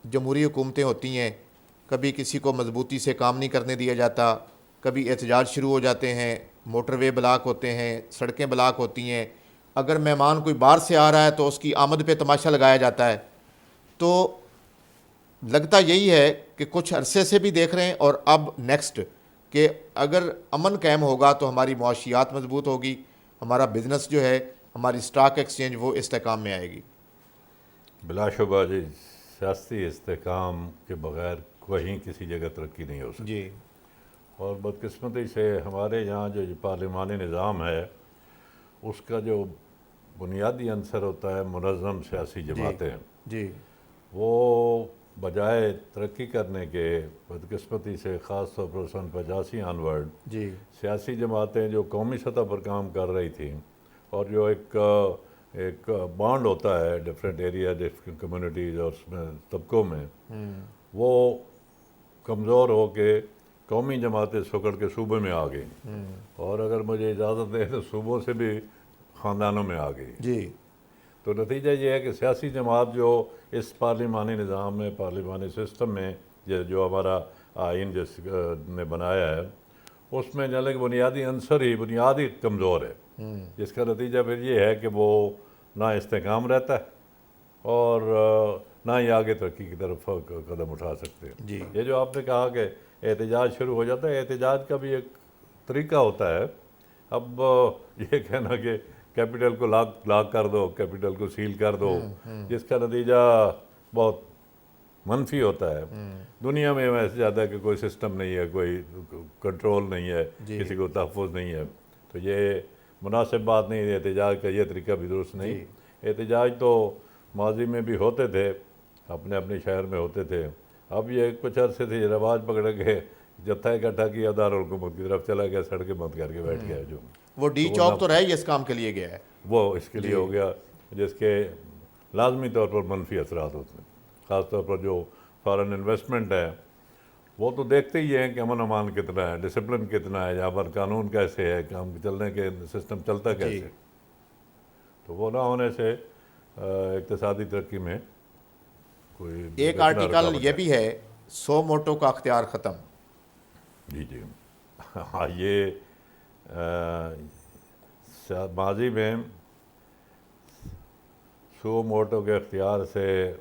جمہوری حکومتیں ہوتی ہیں، کبھی کسی کو مضبوطی سے کام نہیں کرنے دیا جاتا، کبھی احتجاج شروع ہو جاتے ہیں، موٹر وے بلاک ہوتے ہیں، سڑکیں بلاک ہوتی ہیں، اگر مہمان کوئی باہر سے آ رہا ہے تو اس کی آمد پہ تماشا لگایا جاتا ہے۔ تو لگتا یہی ہے کہ کچھ عرصے سے بھی دیکھ رہے ہیں اور اب نیکسٹ کہ اگر امن قائم ہوگا تو ہماری معاشیات مضبوط ہوگی، ہمارا بزنس جو ہے، ہماری سٹاک ایکسچینج وہ استحکام میں آئے گی۔ بلا شبہ جی، سیاسی استحکام کے بغیر کہیں کسی جگہ ترقی نہیں ہو سکتی، جی اور بدقسمتی سے ہمارے یہاں جو پارلیمانی نظام ہے اس کا جو بنیادی عنصر ہوتا ہے منظم سیاسی جماعتیں، جی وہ بجائے ترقی کرنے کے بدقسمتی سے خاص طور پر 85 آنورڈ جی سیاسی جماعتیں جو قومی سطح پر کام کر رہی تھیں، اور جو ایک بانڈ ہوتا ہے ڈفرینٹ ایریا، ڈفرینٹ کمیونٹیز اور اس میں طبقوں میں، وہ کمزور ہو کے قومی جماعتیں سکڑ کے صوبے میں آ گئیں، اور اگر مجھے اجازت دے تو صوبوں سے بھی خاندانوں میں آ گئی۔ جی تو نتیجہ یہ ہے کہ سیاسی جماعت جو اس پارلیمانی نظام میں، پارلیمانی سسٹم میں جو ہمارا آئین جس نے بنایا ہے، اس میں جلد بنیادی عنصر ہی بنیادی کمزور ہے، جس کا نتیجہ پھر یہ ہے کہ وہ نہ استحکام رہتا ہے اور نہ ہی آگے ترقی کی طرف قدم اٹھا سکتے ہیں۔ جی یہ جو آپ نے کہا کہ احتجاج شروع ہو جاتا ہے، احتجاج کا بھی ایک طریقہ ہوتا ہے۔ اب یہ کہنا کہ کیپٹل کو لاک کر دو، کیپٹل کو سیل کر دو، جس کا نتیجہ بہت منفی ہوتا ہے۔ دنیا میں ایسے زیادہ ہے کہ کوئی سسٹم نہیں ہے، کوئی کنٹرول نہیں ہے، کسی کو تحفظ نہیں ہے، تو یہ مناسب بات نہیں ہے۔ احتجاج کا یہ طریقہ بھی درست نہیں۔ احتجاج تو ماضی میں بھی ہوتے تھے، اپنے اپنے شہر میں ہوتے تھے، اب یہ کچھ عرصے سے یہ رواج پکڑ کے جتھا اکٹھا کیا دارالحکومت کی طرف چلا گیا، سڑکیں بند کر کے بیٹھ گیا، جو وہ ڈی چوک تو رہ ہی اس کام کے لیے گیا ہے۔ وہ اس کے لیے ہو گیا۔ جس کے لازمی طور پر منفی اثرات ہوتے ہیں. خاص طور پر جو فارن انویسٹمنٹ ہے وہ تو دیکھتے ہی ہیں کہ امن امان کتنا ہے, ڈسپلن کتنا ہے, یہاں پر قانون کیسے ہے, کام چلنے کے سسٹم چلتا کیسے. تو وہ نہ ہونے سے اقتصادی ترقی میں کوئی ایک آرٹیکل یہ بھی ہے سو موٹو کا اختیار ختم. جی جی ہاں, یہ ماضی میں سو موٹو کے اختیار سے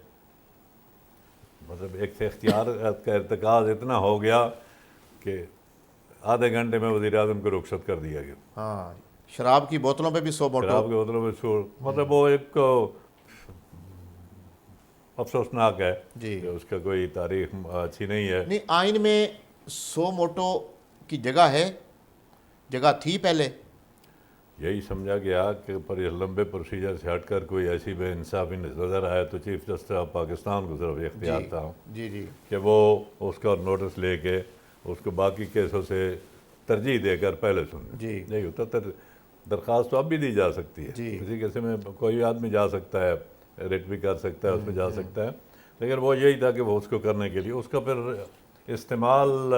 مطلب ایک سے اختیار کا ارتکاز اتنا ہو گیا کہ آدھے گھنٹے میں وزیر اعظم کو رخصت کر دیا گیا. ہاں, شراب کی بوتلوں پہ بھی سو موٹو. شراب کی بوتلوں میں سو, مطلب وہ ایک افسوسناک ہے کہ اس کا کوئی تاریخ اچھی نہیں ہے. نہیں, آئین میں سو موٹو کی جگہ ہے, جگہ تھی پہلے. یہی سمجھا گیا کہ پر یہ لمبے پروسیجر سے ہٹ کر کوئی ایسی بے انصافی نظر آئے تو چیف جسٹس آف پاکستان کو صرف اختیار تھا کہ وہ اس کا نوٹس لے کے اس کو باقی کیسوں سے ترجیح دے کر پہلے سن. یہی ہوتا. درخواست تو اب بھی دی جا سکتی ہے, کسی کیسے میں کوئی آدمی جا سکتا ہے, ریٹ بھی کر سکتا ہے, اس میں جا سکتا ہے, لیکن وہ یہی تھا کہ وہ اس کو کرنے کے لیے اس کا پھر استعمال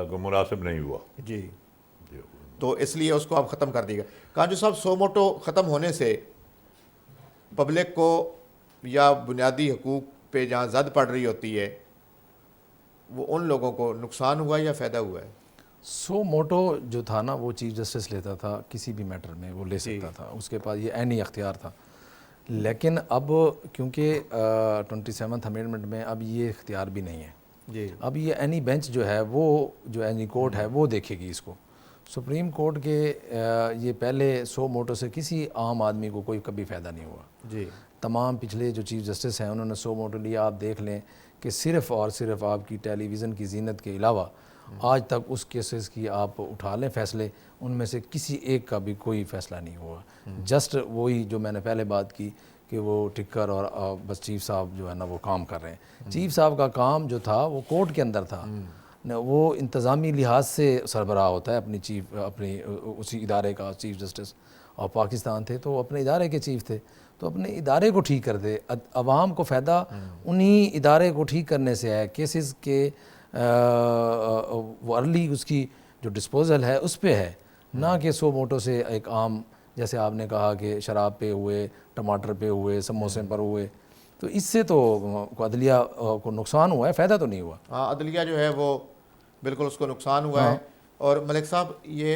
کو مناسب نہیں ہوا. جی, تو اس لیے اس کو اب ختم کر دیا گیا. کانجو صاحب, سو موٹو ختم ہونے سے پبلک کو یا بنیادی حقوق پہ جہاں زد پڑ رہی ہوتی ہے وہ ان لوگوں کو نقصان ہوا یا فائدہ ہوا ہے؟ سو موٹو جو تھا نا وہ چیف جسٹس لیتا تھا کسی بھی میٹر میں, وہ لے سکتا تھا, اس کے پاس یہ عینی اختیار تھا. لیکن اب کیونکہ 27th امینڈمنٹ میں اب یہ اختیار بھی نہیں ہے. اب یہ عینی بینچ جو ہے وہ جو عینی کورٹ ہے وہ دیکھے گی اس کو. سپریم کورٹ کے یہ پہلے سو موٹو سے کسی عام آدمی کو کوئی کبھی فائدہ نہیں ہوا. تمام پچھلے جو چیف جسٹس ہیں انہوں نے سو موٹو لیا. آپ دیکھ لیں کہ صرف اور صرف آپ کی ٹیلی ویژن کی زینت کے علاوہ آج تک اس کیسز کی آپ اٹھا لیں فیصلے, ان میں سے کسی ایک کا بھی کوئی فیصلہ نہیں ہوا. جسٹ وہی جو میں نے پہلے بات کی کہ وہ ٹکر اور بس چیف صاحب جو ہے نا وہ کام کر رہے ہیں. چیف صاحب کا کام جو تھا وہ کورٹ کے اندر تھا, وہ انتظامی لحاظ سے سربراہ ہوتا ہے اپنی اسی ادارے کا. چیف جسٹس اور پاکستان تھے تو وہ اپنے ادارے کے چیف تھے, تو اپنے ادارے کو ٹھیک کر دے. عوام کو فائدہ انہی ادارے کو ٹھیک کرنے سے ہے, کیسز کے وہ ارلی اس کی جو ڈسپوزل ہے اس پہ ہے, نہ کہ سو موٹو سے ایک عام جیسے آپ نے کہا کہ شراب پہ ہوئے, ٹماٹر پہ ہوئے, سموسے پر ہوئے. تو اس سے تو عدلیہ کو نقصان ہوا ہے, فائدہ تو نہیں ہوا. ہاں, عدلیہ جو ہے وہ بالکل اس کو نقصان ہوا ہے. اور ملک صاحب یہ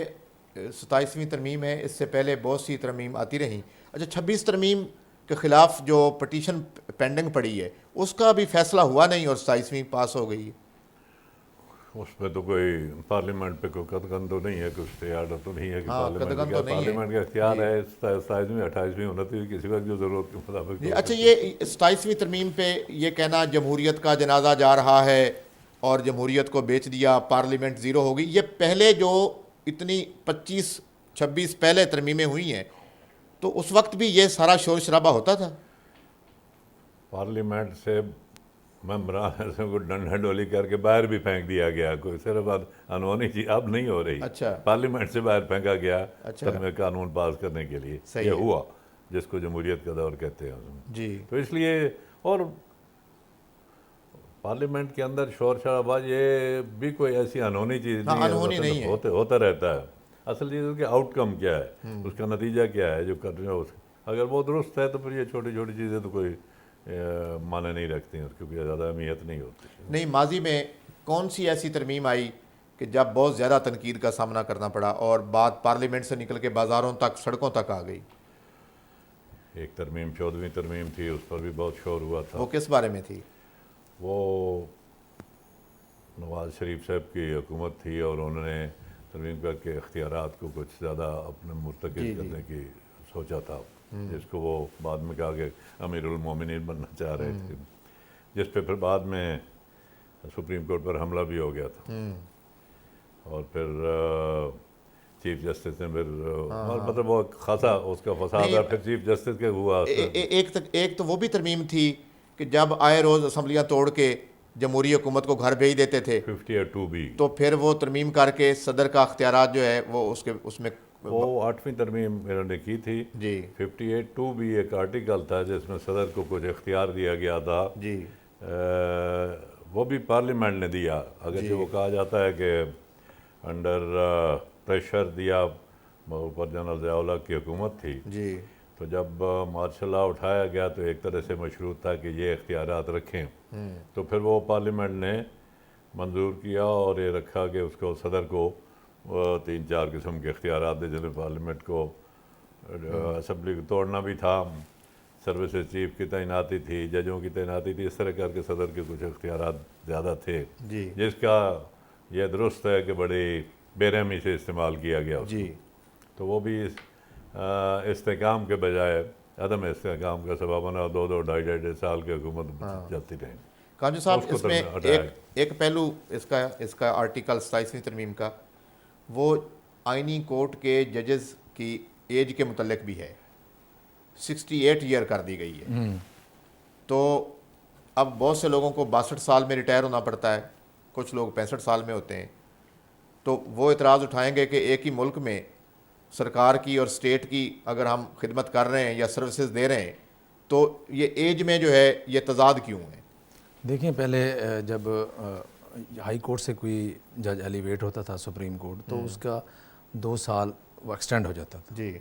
27ویں ترمیم ہے, اس سے پہلے بہت سی ترمیم آتی رہیں. اچھا, 26 ترمیم کے خلاف جو پٹیشن پینڈنگ پڑی ہے اس کا بھی فیصلہ ہوا نہیں اور 27ویں پاس ہو گئی. اس میں تو کوئی پارلیمنٹ پہ کوئی قدغن تو نہیں ہے, کچھ آرڈر تو نہیں ہے کہ پارلیمنٹ کا اختیار ہے 27ویں 28ویں 29ویں کسی وقت جو ضرورت کے مطابق. اچھا, یہ 27ویں ترمیم پہ یہ کہنا جمہوریت کا جنازہ جا رہا ہے اور جمہوریت کو بیچ دیا, پارلیمنٹ زیرو ہو گئی, یہ پہلے جو اتنی 25-26 پہلے ترمیمیں ہوئی ہیں تو اس وقت بھی یہ سارا شور شرابہ ہوتا تھا. پارلیمنٹ سے ممبران کو ڈنڈا ڈولی کر کے باہر بھی پھینک دیا گیا, کوئی صرف انہونی چیز اب نہیں ہو رہی. اچھا, پارلیمنٹ سے باہر پھینکا گیا قانون پاس کرنے کے لیے, یہ ہوا جس کو جمہوریت کا دور کہتے ہیں. تو اس لیے اور پارلیمنٹ کے اندر شور شرابہ یہ بھی کوئی ایسی انہونی چیز نہیں ہے, ہوتا رہتا ہے. اصل چیز اس کے آؤٹ کم کیا ہے, اس کا نتیجہ کیا ہے جو کر رہے ہیں. اگر وہ درست ہے تو پھر یہ چھوٹی چھوٹی چیزیں تو کوئی معنی نہیں رکھتی ہیں, اس کی کوئی زیادہ اہمیت نہیں ہوتی. نہیں, ماضی میں کون سی ایسی ترمیم آئی کہ جب بہت زیادہ تنقید کا سامنا کرنا پڑا اور بات پارلیمنٹ سے نکل کے بازاروں تک, سڑکوں تک آ گئی؟ ایک ترمیم 14ویں ترمیم تھی, اس پر بھی بہت شور ہوا تھا. وہ کس بارے میں تھی؟ وہ نواز شریف صاحب کی حکومت تھی اور انہوں نے ترمیم کر کے اختیارات کو کچھ زیادہ اپنے مرتکز کرنے کی سوچا تھا, جس کو وہ بعد میں کہا کہ امیر المومنین بننا چاہ رہے تھے, جس پہ پھر بعد میں سپریم کورٹ پر حملہ بھی ہو گیا تھا. اور پھر چیف جسٹس نے پھر مطلب وہ خاصا اس کا فساد ہے, پھر چیف جسٹس کے ہوا. ایک تو وہ بھی ترمیم تھی کہ جب آئے روز اسمبلیاں توڑ کے جمہوری حکومت کو گھر بھیج دیتے تھے 52 بھی, تو پھر وہ ترمیم کر کے صدر کا اختیارات جو ہے وہ اس میں وہ 8ویں ترمیم انہوں نے کی تھی. جی 58(2) بھی ایک آرٹیکل تھا جس میں صدر کو کچھ اختیار دیا گیا تھا. جی وہ بھی پارلیمنٹ نے دیا، اگرچہ وہ کہا جاتا ہے کہ انڈر پریشر دیا، اوپر جنرل ضیاء الحق کی حکومت تھی. جی تو جب مارشل لاء اٹھایا گیا تو ایک طرح سے مشروط تھا کہ یہ اختیارات رکھیں. تو پھر وہ پارلیمنٹ نے منظور کیا اور یہ رکھا کہ اس کو صدر کو 3-4 قسم کے اختیارات دے، جنہیں پارلیمنٹ کو اسمبلی کو توڑنا بھی تھا، سروسز چیف کی تعیناتی تھی، ججوں کی تعیناتی تھی، اس طرح کر کے صدر کے کچھ اختیارات زیادہ تھے، جی جس کا یہ درست ہے کہ بڑی بے رحمی سے استعمال کیا گیا اس کو. جی تو وہ بھی استحکام کے بجائے عدم استحکام کا سبب بنا. 2-2 ڈھائی سال کی حکومت چلتی رہی. کانجو صاحب اس کو اس میں ہٹایا. ایک پہلو اس کا آرٹیکل 27ویں ترمیم کا وہ آئینی کورٹ کے ججز کی ایج کے متعلق بھی ہے، 68 ایئر کر دی گئی ہے. تو اب بہت سے لوگوں کو 62 سال میں ریٹائر ہونا پڑتا ہے، کچھ لوگ 65 سال میں ہوتے ہیں. تو وہ اعتراض اٹھائیں گے کہ ایک ہی ملک میں سرکار کی اور اسٹیٹ کی اگر ہم خدمت کر رہے ہیں یا سروسز دے رہے ہیں تو یہ ایج میں جو ہے یہ تضاد کیوں ہے؟ دیکھیں، پہلے جب ہائی کورٹ سے کوئی جج ایلیویٹ ہوتا تھا سپریم کورٹ تو اس کا 2 سال وہ ایکسٹینڈ ہو جاتا تھا. جی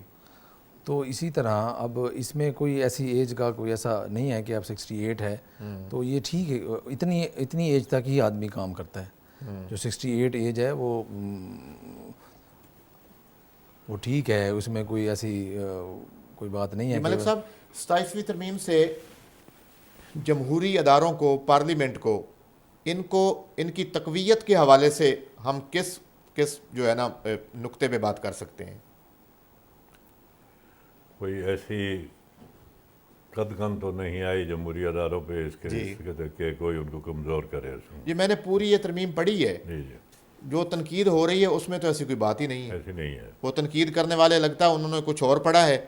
تو اسی طرح اب اس میں کوئی ایسی ایج کا کوئی ایسا نہیں ہے کہ اب 68 ہے تو یہ ٹھیک ہے، اتنی ایج تک ہی آدمی کام کرتا ہے. جو 68 ایج ہے وہ ٹھیک ہے، اس میں کوئی ایسی کوئی بات نہیں ہے. ملک صاحب 27ویں ترمیم سے جمہوری اداروں کو، پارلیمنٹ کو ان کی تقویت کے حوالے سے ہم کس جو ہے نا نقطے پہ بات کر سکتے ہیں؟ کوئی ایسی قدغن تو نہیں آئی جمہوری اداروں پہ اس کے کہ کوئی ان کو کمزور کرے. جی میں نے پوری یہ ترمیم پڑھی ہے، جی جی جو تنقید ہو رہی ہے اس میں تو ایسی کوئی بات ہی نہیں ہے. ایسی نہیں ہے. وہ تنقید کرنے والے لگتا ہے انہوں نے کچھ اور پڑھا ہے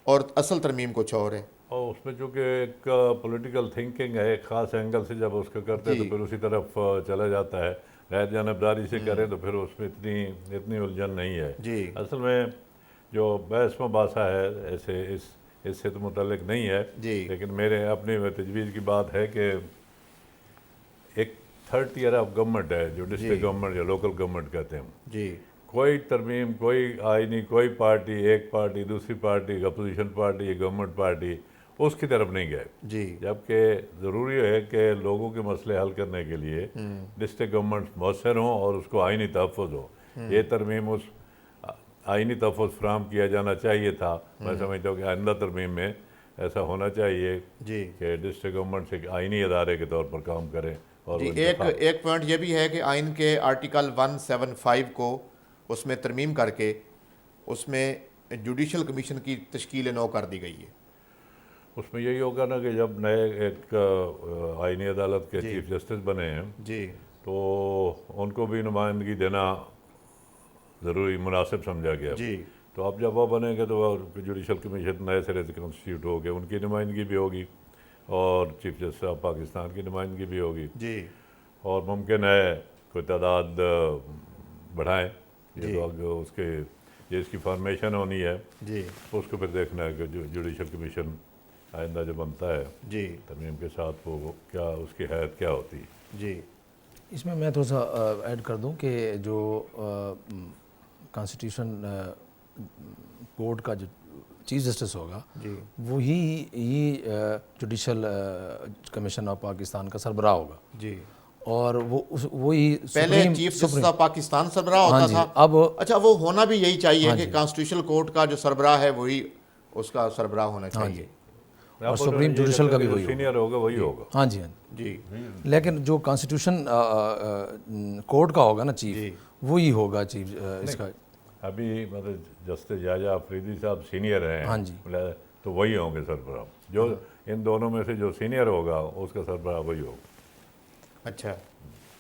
اور اصل ترمیم کچھ اور ہے. اور اس میں چونکہ ایک پولیٹیکل تھنکنگ ہے، ایک خاص اینگل سے جب اس کو کرتے ہیں تو پھر اسی طرف چلا جاتا ہے. غیر جانبداری سے کریں تو پھر اس میں اتنی الجھن نہیں ہے. جی اصل میں جو بحث مباحثہ ہے ایسے اس سے تو متعلق نہیں ہے، لیکن میرے اپنی تجویز کی بات ہے کہ ایک 3rd tier آف گورنمنٹ ہے جو ڈسٹرکٹ گورنمنٹ یا لوکل گورنمنٹ کہتے ہیں. جی کوئی ترمیم، کوئی آئینی، کوئی پارٹی، ایک پارٹی دوسری پارٹی، اپوزیشن پارٹی یا گورنمنٹ پارٹی اس کی طرف نہیں گئے. جی جبکہ ضروری ہے کہ لوگوں کے مسئلے حل کرنے کے لیے ڈسٹرکٹ گورنمنٹ مؤثر ہوں اور اس کو آئینی تحفظ ہو. یہ ترمیم اس آئینی تحفظ فراہم کیا جانا چاہیے تھا. میں سمجھتا ہوں کہ آئندہ ترمیم میں ایسا ہونا چاہیے کہ ڈسٹرکٹ گورنمنٹ سے آئینی ادارے کے طور پر کام کریں. اور ایک پوائنٹ یہ بھی ہے کہ آئین کے آرٹیکل 175 کو اس میں ترمیم کر کے اس میں جوڈیشل کمیشن کی تشکیل نو کر دی گئی ہے. اس میں یہی ہوگا نا کہ جب نئے ایک آئینی عدالت کے چیف جسٹس بنے ہیں جی تو ان کو بھی نمائندگی دینا ضروری مناسب سمجھا گیا. جی تو اب جب وہ بنیں گے تو جوڈیشل کمیشن نئے سرے سے کانسٹیٹیوٹ ہو گئے، ان کی نمائندگی بھی ہوگی اور چیف جسٹس آف پاکستان کی نمائندگی بھی ہوگی. جی اور ممکن ہے کوئی تعداد بڑھائیں. یہ تو اس کی فارمیشن ہونی ہے. جی اس کو پھر دیکھنا ہے کہ جوڈیشل کمیشن آئندہ جو بنتا ہے جی ترمیم کے ساتھ وہ کیا اس کی حیثیت کیا ہوتی ہے. جی اس میں تھوڑا سا ایڈ کر دوں کہ جو کانسٹیٹیوشن کورٹ کا جو چیف جسٹس ہوگا وہی جوڈیشل کمیشن آف پاکستان کا سربراہ ہوگا. جی اور وہی پہلے چیف جسٹس آف پاکستان سربراہ ہوتا تھا. اب اچھا وہ ہونا بھی یہی چاہیے کہ کانسٹیٹیوشن کورٹ کا جو سربراہ ہے وہی اس کا سربراہ ہونا چاہیے. اور سپریم جوڈیشل کا بھی وہی سینئر ہوگا وہی ہوگا. ہاں جی جی لیکن جو کانسٹیٹیوشن کورٹ کا ہوگا نا چیف وہی ہوگا چیف اس کا. ابھی مطلب جسٹس جاجا آفریدی صاحب سینئر ہیں. ہاں جی تو وہی ہوں گے سربراہ. جو ان دونوں میں سے جو سینئر ہوگا اس کا سربراہ وہی ہوگا. اچھا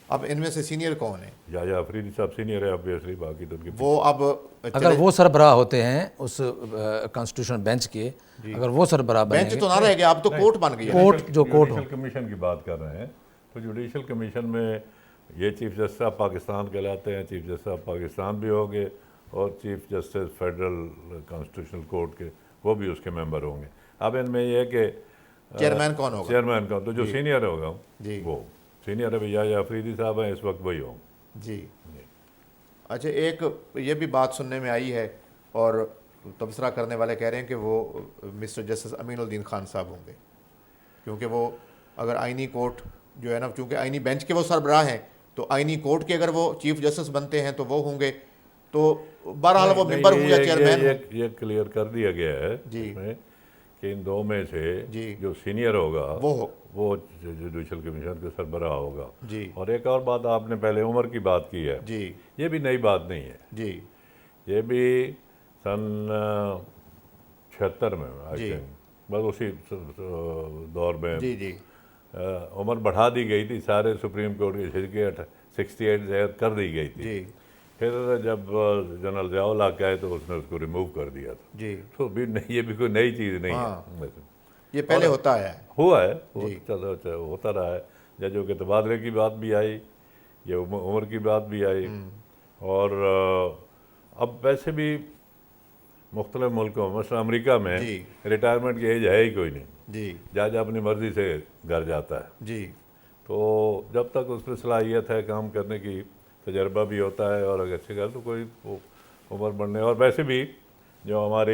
اب ان میں سے سینئر کون ہے؟ جاجا آفریدی صاحب سینئر ہے obviously. باقی تو ان کی وہ اب اگر وہ سربراہ ہوتے ہیں اس کانسٹیٹیوشن بینچ کے، اگر وہ سربراہ بنیں بینچ تو نہ رہ گیا، اب تو کورٹ بن گیا. کورٹ جو کورٹ جوڈیشل کمیشن کی بات کر رہے ہیں تو جوڈیشل کمیشن میں یہ چیف جسٹس آف پاکستان کہلاتے ہیں. چیف جسٹس آف پاکستان بھی ہوں گے اور chief justice federal constitutional court کے وہ بھی اس کے ممبر ہوں گے. اب ان میں یہ ہے کہ چیئرمین کون ہوگا؟ چیئرمین کا تو جو سینئر ہوگا جی وہ سینئر ابھی یا افریدی صاحب ہیں اس وقت وہی ہوں. جی. اچھا ایک یہ بھی بات سننے میں آئی ہے اور تبصرہ کرنے والے کہہ رہے ہیں کہ وہ مسٹر جسٹس امین الدین خان صاحب ہوں گے، کیونکہ وہ اگر آئینی کورٹ جو ہے نا، چونکہ آئینی بینچ کے وہ سربراہ ہیں، تو آئینی کورٹ کے اگر وہ چیف جسٹس بنتے ہیں تو وہ ہوں گے. تو بہرحال وہ ممبر ہوں یا چیئرمین ہوں. یہ کلیئر کر دیا گیا ہے جی اس میں کہ ان دو میں سے جی جو سینئر ہوگا وہ وہ جوڈیشل کمیشن کا سربراہ ہوگا. جی اور ایک اور بات آپ نے پہلے عمر کی بات کی ہے، جی یہ بھی نئی بات نہیں ہے. جی یہ بھی سن 76 میں جی بس اسی دور میں جی جی عمر بڑھا دی گئی تھی، سارے سپریم کورٹ کی شرکیت 68 سے کر دی گئی تھی. جی پھر جب جنرل ضیاء الحق آئے تو اس نے اس کو ریموو کر دیا تھا. جی تو بھی یہ بھی کوئی نئی چیز نہیں ہے، یہ پہلے ہوتا ہے. ہوا ہے ہوتا رہا ہے. ججوں کے تبادلے کی بات بھی آئی، یہ عمر کی بات بھی آئی. اور اب ویسے بھی مختلف ملکوں مثلا امریکہ میں جی ریٹائرمنٹ کی ایج ہے ہی کوئی نہیں، جی جج اپنی مرضی سے گھر جاتا ہے. جی تو جب تک اس میں صلاحیت ہے کام کرنے کی، تجربہ بھی ہوتا ہے اور اگر اچھے گھر تو کوئی عمر بڑھنے. اور ویسے بھی جو ہماری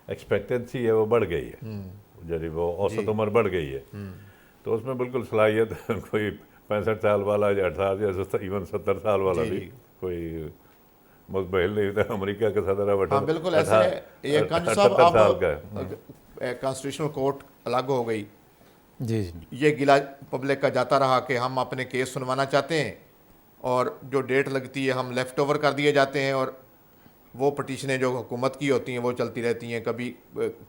ایکسپیکٹنسی ہے وہ بڑھ گئی ہے، جب وہ اوسط عمر بڑھ گئی ہے تو اس میں بالکل صلاحیت کوئی 65 سال والا یا 68 یا ایون 70 سال والا بھی کوئی مستبحل نہیں تھا. امریکہ کا صدر ہے ہاں بالکل ایسے ہے. یہ کانجو صاحب 78 سال کا اب کانسٹیٹیوشنل کورٹ الگ ہو گئی، جی جی یہ گلا پبلک کا جاتا رہا کہ ہم اپنے کیس سنوانا چاہتے ہیں اور جو ڈیٹ لگتی ہے ہم لیفٹ اوور کر دیے جاتے ہیں، اور وہ پٹیشنیں جو حکومت کی ہوتی ہیں وہ چلتی رہتی ہیں، کبھی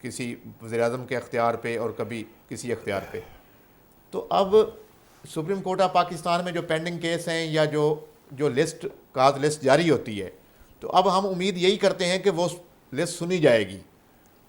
کسی وزیر اعظم کے اختیار پہ اور کبھی کسی اختیار پہ. تو اب سپریم کورٹ آف پاکستان میں جو پینڈنگ کیس ہیں یا جو لسٹ کاز لسٹ جاری ہوتی ہے، تو اب ہم امید یہی کرتے ہیں کہ وہ لسٹ سنی جائے گی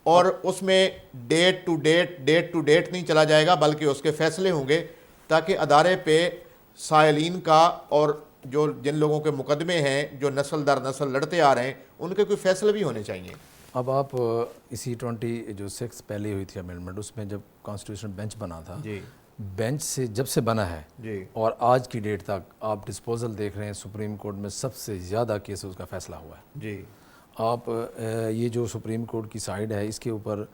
اور اس میں ڈیٹ ٹو ڈیٹ نہیں چلا جائے گا، بلکہ اس کے فیصلے ہوں گے تاکہ ادارے پہ سائلین کا اور جو جن لوگوں کے مقدمے ہیں جو نسل در نسل لڑتے آ رہے ہیں ان کے کوئی فیصلے بھی ہونے چاہیے. اب آپ اسی 26 پہلے ہوئی تھی امینڈمنٹ، اس میں جب کانسٹیٹیوشن بینچ بنا تھا، جی بینچ سے جب سے بنا ہے جی اور آج کی ڈیٹ تک آپ ڈسپوزل دیکھ رہے ہیں، سپریم کورٹ میں سب سے زیادہ کیسز کا فیصلہ ہوا ہے. جی آپ یہ جو سپریم کورٹ کی سائیڈ ہے اس کے اوپر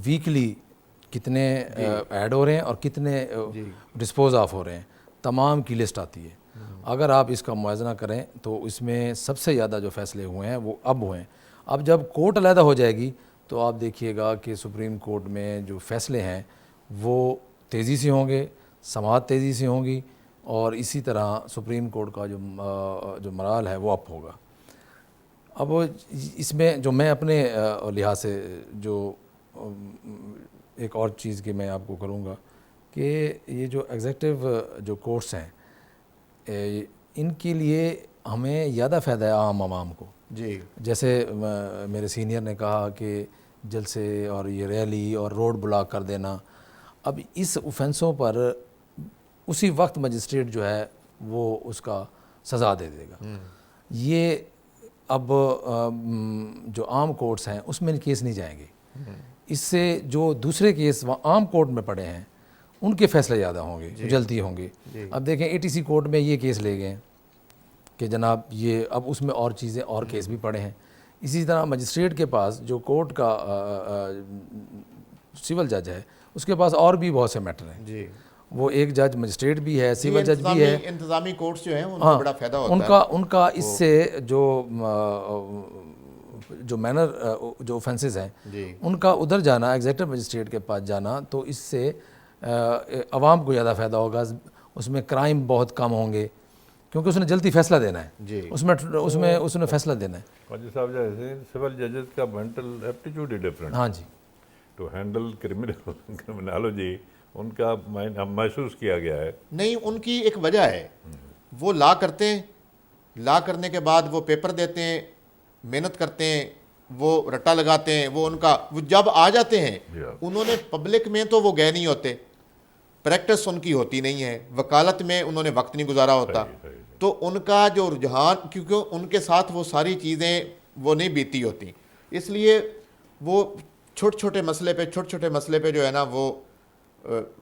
ویکلی کتنے ایڈ ہو رہے ہیں اور کتنے ڈسپوز آف ہو رہے ہیں، تمام کی لسٹ آتی ہے. اگر آپ اس کا موازنہ کریں تو اس میں سب سے زیادہ جو فیصلے ہوئے ہیں وہ اب ہوئے ہیں. اب جب کورٹ علیحدہ ہو جائے گی تو آپ دیکھیے گا کہ سپریم کورٹ میں جو فیصلے ہیں وہ تیزی سے ہوں گے، سماعت تیزی سے ہوں گی، اور اسی طرح سپریم کورٹ کا جو مرال ہے وہ اپ ہوگا. اب اس میں جو میں اپنے لحاظ سے جو ایک اور چیز کہ میں آپ کو کروں گا کہ یہ جو ایگزیکٹو جو کورٹس ہیں ان کے لیے ہمیں زیادہ فائدہ ہے عام عوام کو. جی جیسے میرے سینئر نے کہا کہ جلسے اور یہ ریلی اور روڈ بلاک کر دینا، اب اس اوفینسوں پر اسی وقت مجسٹریٹ جو ہے وہ اس کا سزا دے دے گا. یہ اب جو عام کورٹس ہیں اس میں کیس نہیں جائیں گے. اس سے جو دوسرے کیس وہاں عام کورٹ میں پڑے ہیں ان کے فیصلے زیادہ ہوں گے، جلدی ہوں گے. اب دیکھیں ATC کورٹ میں یہ کیس لے گئے کہ جناب یہ اب اس میں اور چیزیں اور کیس بھی پڑے ہیں. اسی طرح مجسٹریٹ کے پاس جو کورٹ کا سول جج ہے اس کے پاس اور بھی بہت سے میٹر ہیں. جی وہ ایک جج مجسٹریٹ بھی ہے، سول جج بھی ہے. انتظامی کورٹس جو ہیں ان کو بڑا فائدہ ہوتا ہے. ان کا اس سے جو مینر جو اوفینسز ہیں ان کا ادھر جانا، ایگزیکٹو مجسٹریٹ کے پاس جانا، تو اس سے عوام کو زیادہ فائدہ ہوگا. اس میں کرائم بہت کم ہوں گے کیونکہ اس نے جلدی فیصلہ دینا ہے. اس نے فیصلہ دینا ہے. قاضی صاحب جیسے سول ججز کا مینٹل ایپٹیچیوڈ ہی ڈفرینٹ. ہاں جی، ٹو ہینڈل کرمنالوجی ان کا محسوس کیا گیا ہے. نہیں، ان کی ایک وجہ ہے، وہ لا کرتے ہیں، لا کرنے کے بعد وہ پیپر دیتے ہیں، محنت کرتے ہیں، وہ رٹا لگاتے ہیں، وہ جب آ جاتے ہیں انہوں نے پبلک میں تو وہ گئے نہیں ہوتے، پریکٹس ان کی ہوتی نہیں ہے، وکالت میں انہوں نے وقت نہیں گزارا ہوتا. تو ان کا جو رجحان، کیونکہ ان کے ساتھ وہ ساری چیزیں وہ نہیں بیتی ہوتی، اس لیے وہ چھوٹے چھوٹے مسئلے پہ جو ہے نا وہ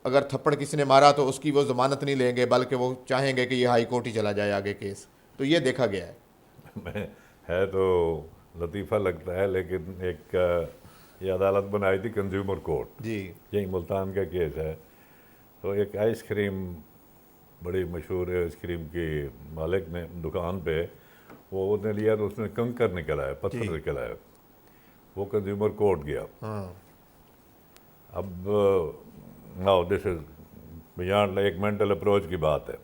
اگر تھپڑ کسی نے مارا تو اس کی وہ ضمانت نہیں لیں گے، بلکہ وہ چاہیں گے کہ یہ ہائی کورٹ ہی چلا جائے آگے کیس. تو یہ دیکھا گیا ہے. ہے تو لطیفہ لگتا ہے، لیکن ایک یہ عدالت بنائی تھی کنزیومر کورٹ، جی یہی ملتان کا کیس ہے. تو ایک آئس کریم بڑی مشہور آئس کریم کی مالک نے دکان پہ وہ نے لیا تو اس میں کنکر نکل آیا، پتھر نکل آیا. وہ کنزیومر کورٹ گیا. اب ناؤ دس از بیانڈ ایک مینٹل اپروچ کی بات ہے.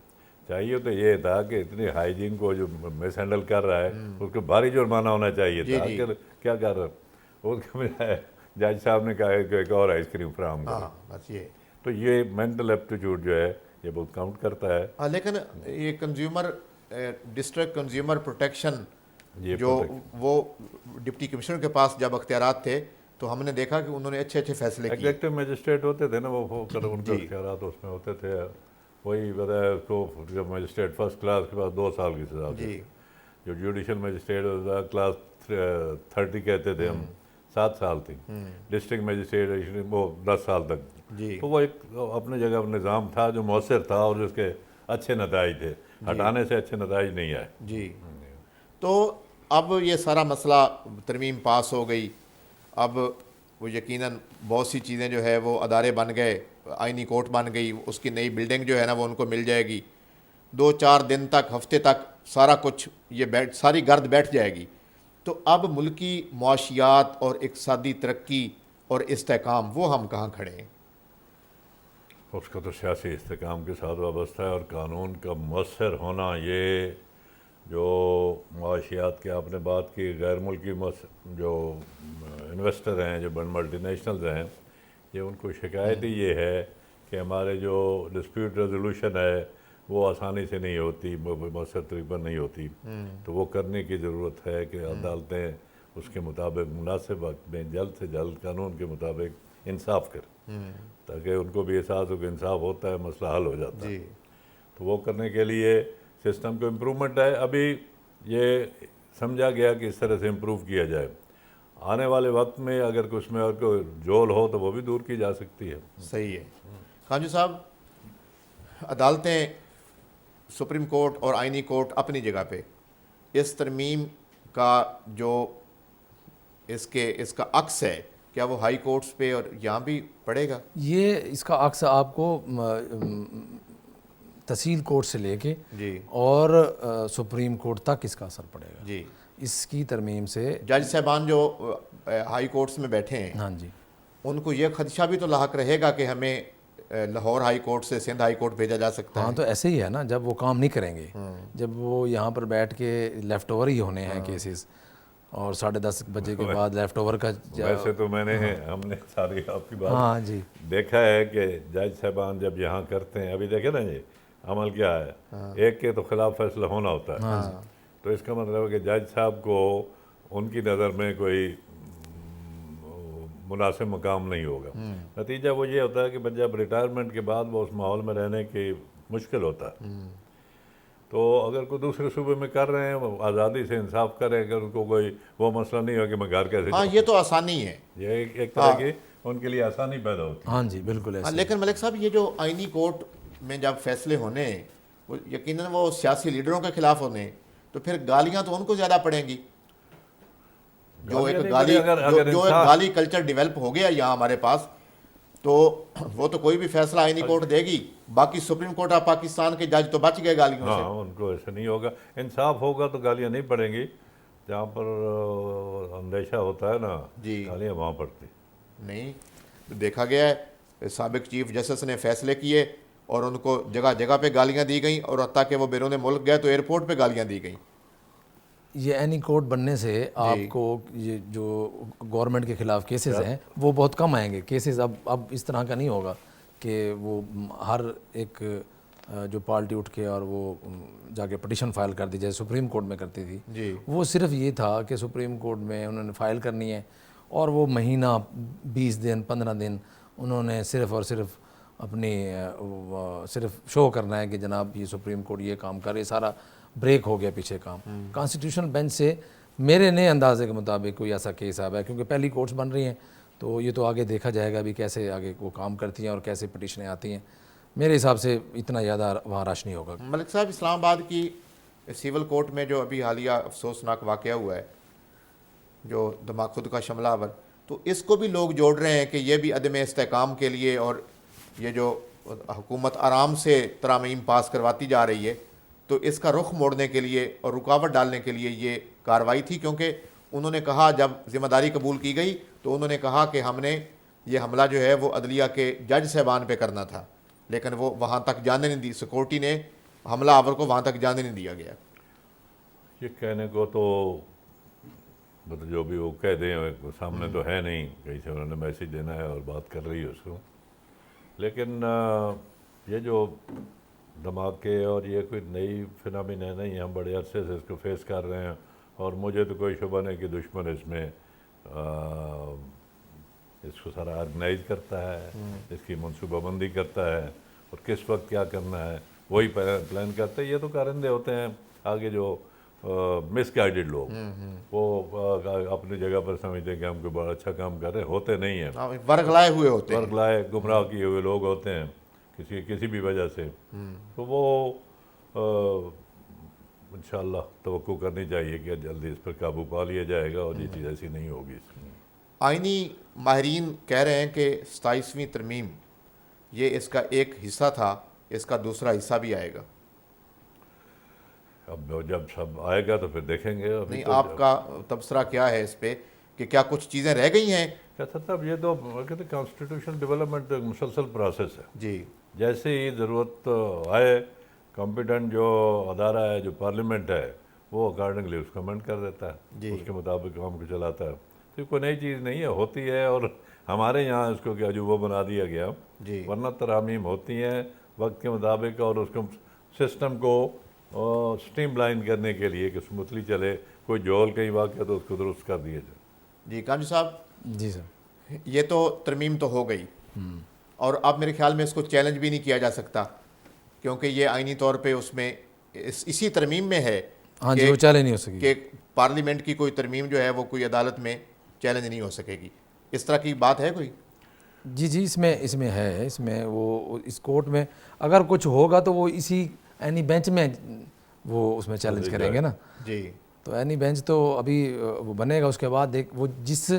چاہیے تو یہ تھا کہ اتنی ہائیجین کو جو مس ہینڈل کر رہا ہے اس کو بھاری جرمانہ ہونا چاہیے تھا کہ کیا کر رہا ہے. اس کے بجائے جج صاحب نے کہا کہ ایک اور آئس کریم فراہم کرو. بس یہ تو یہ مینٹل ایپٹیچیوڈ جو ہے یہ بہت کاؤنٹ کرتا ہے. لیکن یہ کنزیومر ڈسٹرکٹ کنزیومر پروٹیکشن جو وہ ڈپٹی کمشنر کے پاس جب اختیارات تھے تو ہم نے دیکھا کہ انہوں نے اچھے فیصلے کیے. ایگزیکٹو مجسٹریٹ ہوتے تھے نا وہ ان کے اختیارات اس میں ہوتے تھے. وہی بتایا اس کو جو مجسٹریٹ فرسٹ کلاس کے پاس 2 سال کی سزا تھی. جو جوڈیشل مجسٹریٹ کلاس 30 کہتے تھے ہم 7 سال تھی. ڈسٹرکٹ مجسٹریٹ وہ 10 سال تک. تو وہ ایک اپنے جگہ نظام تھا جو مؤثر تھا اور جس کے اچھے نتائج تھے. ہٹانے سے اچھے نتائج نہیں آئے. جی تو اب یہ سارا مسئلہ ترمیم پاس ہو گئی. اب وہ یقیناً بہت سی چیزیں جو ہے وہ ادارے بن گئے، آئینی کورٹ بن گئی، اس کی نئی بلڈنگ جو ہے نا وہ ان کو مل جائے گی. 2-4 دن تک، ہفتے تک سارا کچھ یہ ساری گرد بیٹھ جائے گی. تو اب ملکی معاشیات اور اقتصادی ترقی اور استحکام وہ ہم کہاں کھڑے ہیں؟ اس کا تو سیاسی استحکام کے ساتھ وابستہ ہے، اور قانون کا مؤثر ہونا. یہ جو معاشیات کی آپ نے بات کی، غیر ملکی جو انویسٹر ہیں، جو ملٹی نیشنلز ہیں، یہ ان کو شکایت ہی یہ ہے کہ ہمارے جو ڈسپیوٹ ریزولوشن ہے وہ آسانی سے نہیں ہوتی، مؤثر طریقے نہیں ہوتی. تو وہ کرنے کی ضرورت ہے کہ عدالتیں اس کے مطابق مناسب وقت میں جلد سے جلد قانون کے مطابق انصاف کریں، تاکہ ان کو بھی احساس ہو کہ انصاف ہوتا ہے، مسئلہ حل ہو جاتا ہے. تو وہ کرنے کے لیے سسٹم کو امپرومنٹ ہے. ابھی یہ سمجھا گیا کہ اس طرح سے امپروو کیا جائے. آنے والے وقت میں اگر کچھ میں اور کوئی جول ہو تو وہ بھی دور کی جا سکتی ہے. صحیح ہے. خانجو صاحب، عدالتیں، سپریم کورٹ اور آئینی کورٹ اپنی جگہ پہ، اس ترمیم کا جو اس کا عکس ہے، کیا وہ ہائی کورٹس پہ اور یہاں بھی پڑے گا؟ یہ اس کا عکس آپ کو تحصیل کورٹ سے لے کے اور سپریم کورٹ تک اس کا اثر پڑے گا. جی اس کی ترمیم سے جج صاحبان جو ہائی کورٹس میں بیٹھے ہیں، ہاں جی، ان کو یہ خدشہ بھی تو لاحق رہے گا کہ ہمیں لاہور ہائی کورٹ سے سندھ ہائی کورٹ بھیجا جا سکتا ہے. ہاں تو ایسے ہی ہے نا، جب وہ کام نہیں کریں گے، جب وہ یہاں پر بیٹھ کے لیفٹ اوور ہی ہونے ہیں کیسز، اور 10:30 بجے کے بعد لیفٹ اوور کا. ویسے تو میں نے ہم نے ساری آپ کی بات ہاں جی دیکھا ہے کہ جج صاحبان جب یہاں کرتے ہیں، ابھی دیکھیں نا جی عمل کیا ہے، ایک کے تو خلاف فیصلہ ہونا ہوتا ہے. تو اس کا مطلب ہے کہ جج صاحب کو ان کی نظر میں کوئی مناسب مقام نہیں ہوگا. نتیجہ وہ یہ ہوتا ہے کہ جب ریٹائرمنٹ کے بعد وہ اس ماحول میں رہنے کی مشکل ہوتا ہے. تو اگر کوئی دوسرے صوبے میں کر رہے ہیں، وہ آزادی سے انصاف کریں، اگر ان کو کوئی وہ مسئلہ نہیں ہو کہ میں گھر کیسے. ہاں یہ تو آسانی ہے، یہ ایک طرح کی ان کے لیے آسانی پیدا ہوتی ہے. ہاں جی بالکل ایسے. لیکن ملک صاحب، یہ جو آئینی کورٹ میں جب فیصلے ہونے ہیں، وہ یقیناً وہ سیاسی لیڈروں کے خلاف ہونے ہیں، تو پھر گالیاں تو ان کو زیادہ پڑیں گی. جو ایک گالی کلچر ڈیولپ ہو گیا یہاں ہمارے پاس، تو وہ تو کوئی بھی فیصلہ آئینی کورٹ دے گی. باقی سپریم کورٹ آف پاکستان کے جج تو بچ گئے گالیوں سے. ہاں ان کو ایسے نہیں ہوگا. انصاف ہوگا تو گالیاں نہیں پڑیں گی. جہاں پر اندیشہ ہوتا ہے نا، گالیاں وہاں پڑتی نہیں. دیکھا گیا ہے سابق چیف جسٹس نے فیصلے کیے اور ان کو جگہ جگہ پہ گالیاں دی گئیں، اور حتیٰ کہ وہ بیرون ملک گئے تو ایئرپورٹ پہ گالیاں دی گئیں. یہ اینی کورٹ بننے سے آپ کو یہ جو گورنمنٹ کے خلاف کیسز ہیں وہ بہت کم آئیں گے. کیسز اب اس طرح کا نہیں ہوگا کہ وہ ہر ایک جو پارٹی اٹھ کے اور وہ جا کے پٹیشن فائل کر دی جیسے سپریم کورٹ میں کرتی تھی. وہ صرف یہ تھا کہ سپریم کورٹ میں انہوں نے فائل کرنی ہے، اور وہ مہینہ 20 دن 15 دن انہوں نے صرف اور صرف اپنی صرف شو کرنا ہے کہ جناب یہ سپریم کورٹ یہ کام کرے. سارا بریک ہو گیا پیچھے کام. کانسٹیٹیوشنل بینچ سے میرے نئے اندازے کے مطابق کوئی ایسا کیس آیا ہے، کیونکہ پہلی کورٹس بن رہی ہیں تو یہ تو آگے دیکھا جائے گا بھی کیسے آگے وہ کام کرتی ہیں اور کیسے پٹیشنیں آتی ہیں. میرے حساب سے اتنا زیادہ وہاں رش نہیں ہوگا. ملک صاحب، اسلام آباد کی سول کورٹ میں جو ابھی حالیہ افسوسناک واقعہ ہوا ہے، جو دماغ خود کا شملہ آور، تو اس کو بھی لوگ جوڑ رہے ہیں کہ یہ بھی عدم استحکام کے لیے، اور یہ جو حکومت آرام سے ترامیم پاس کرواتی جا رہی ہے، تو اس کا رخ موڑنے کے لیے اور رکاوٹ ڈالنے کے لیے یہ کارروائی تھی. کیونکہ انہوں نے کہا، جب ذمہ داری قبول کی گئی تو انہوں نے کہا کہ ہم نے یہ حملہ جو ہے وہ عدلیہ کے جج صاحبان پہ کرنا تھا، لیکن وہ وہاں تک جانے نہیں دی، سیکورٹی نے حملہ آور کو وہاں تک جانے نہیں دیا گیا. یہ کہنے کو تو مطلب جو بھی وہ کہہ دیں سامنے تو ہے نہیں، کہیں سے انہوں نے میسیج دینا ہے اور بات کر رہی ہے اس کو. لیکن یہ جو دھماکے اور یہ کوئی نئی فنامین نہیں، ہم بڑے عرصے سے اس کو فیس کر رہے ہیں، اور مجھے تو کوئی شبہ نہیں کہ دشمن اس میں اس کو سارا آرگنائز کرتا ہے، اس کی منصوبہ بندی کرتا ہے، اور کس وقت کیا کرنا ہے وہی پلان کرتا ہے. یہ تو کارندے ہوتے ہیں آگے جو مس گائیڈڈ لوگ، وہ اپنی جگہ پر سمجھتے ہیں کہ ہم کوئی بڑا اچھا کام کر رہے ہوتے نہیں ہیں، ورغلائے ہوئے ہوتے ہیں، ورغلائے گمراہ کیے ہوئے لوگ ہوتے ہیں کسی بھی وجہ سے. تو وہ انشاءاللہ توقع کرنی چاہیے کہ جلدی اس پر قابو پا لیا جائے گا، اور یہ چیز ایسی نہیں ہوگی. آئینی ماہرین کہہ رہے ہیں کہ 27ویں ترمیم یہ اس کا ایک حصہ تھا، اس کا دوسرا حصہ بھی آئے گا. اب جب سب آئے گا تو پھر دیکھیں گے. نہیں، آپ کا تبصرہ کیا ہے اس پہ کہ کیا کچھ چیزیں رہ گئی ہیں؟ صاحب یہ تو کہتے کانسٹیٹیوشن ڈیولپمنٹ ایک مسلسل پروسیس ہے. جی، جیسے ہی ضرورت آئے، کمپیٹنٹ جو ادارہ ہے، جو پارلیمنٹ ہے، وہ اکارڈنگلی اس کو امینڈ کر دیتا ہے، اس کے مطابق کام کو چلاتا ہے. تو کوئی نئی چیز نہیں ہے، ہوتی ہے. اور ہمارے یہاں اس کو کیا عجوبہ بنا دیا گیا، ورنہ ترامیم ہوتی ہیں وقت کے مطابق، اور اس کو سسٹم کو سٹریم لائن کرنے کے لیے کہ سموتھلی چلے، کوئی جول کہیں واقع تو اس کو درست کر دیا جائے. جی کامجی صاحب. جی سر. یہ تو ترمیم تو ہو گئی، اور اب میرے خیال میں اس کو چیلنج بھی نہیں کیا جا سکتا، کیونکہ یہ آئینی طور پہ اس میں اسی ترمیم میں ہے. ہاں جی، وہ چیلنج نہیں ہو سکے کہ پارلیمنٹ کی کوئی ترمیم جو ہے وہ کوئی عدالت میں چیلنج نہیں ہو سکے گی. اس طرح کی بات ہے کوئی؟ جی اس میں ہے، اس میں وہ اس کورٹ میں اگر کچھ ہوگا تو وہ اسی اینی بینچ میں وہ اس میں چیلنج کریں گے نا. جی، تو اینی بینچ تو ابھی وہ بنے گا، اس کے بعد وہ جس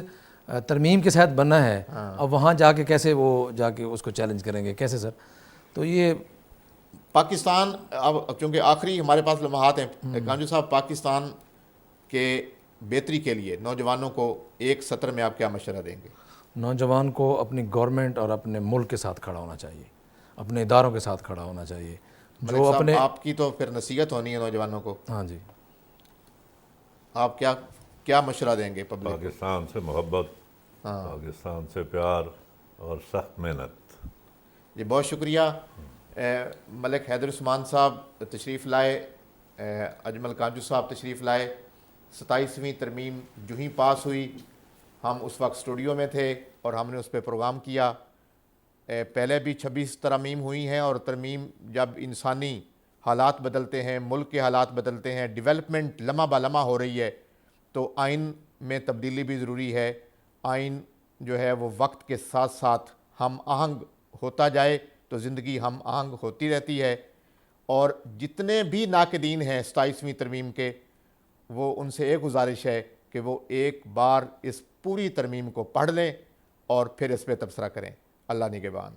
ترمیم کے ساتھ بننا ہے، اب وہاں جا کے کیسے وہ جا کے اس کو چیلنج کریں گے، کیسے سر؟ تو یہ پاکستان اب چونکہ آخری ہمارے پاس لمحات ہیں، کانجو صاحب، پاکستان کے بہتری کے لیے نوجوانوں کو ایک سطر میں آپ کیا مشورہ دیں گے؟ نوجوان کو اپنی گورنمنٹ اور اپنے ملک کے ساتھ کھڑا ہونا چاہیے، اپنے اداروں کے ساتھ کھڑا ہونا چاہیے. جو اپنے آپ کی تو پھر نصیحت ہونی ہے نوجوانوں کو. ہاں جی، آپ کیا مشورہ دیں گے پبلک؟ پاکستان سے محبت، پاکستان سے پیار اور سخت محنت. جی بہت شکریہ. ملک حیدر عثمان صاحب تشریف لائے، اجمل کانجو صاحب تشریف لائے. 27ویں ترمیم جو ہی پاس ہوئی، ہم اس وقت اسٹوڈیو میں تھے اور ہم نے اس پہ پروگرام کیا. پہلے بھی 26 ترامیم ہوئی ہیں، اور ترمیم جب انسانی حالات بدلتے ہیں، ملک کے حالات بدلتے ہیں، ڈیولپمنٹ لمحہ بہ لمحہ ہو رہی ہے، تو آئین میں تبدیلی بھی ضروری ہے. آئین جو ہے وہ وقت کے ساتھ ساتھ ہم آہنگ ہوتا جائے تو زندگی ہم آہنگ ہوتی رہتی ہے. اور جتنے بھی ناقدین ہیں 27ویں ترمیم کے، وہ ان سے ایک گزارش ہے کہ وہ ایک بار اس پوری ترمیم کو پڑھ لیں اور پھر اس پہ تبصرہ کریں. اللہ نگہبان.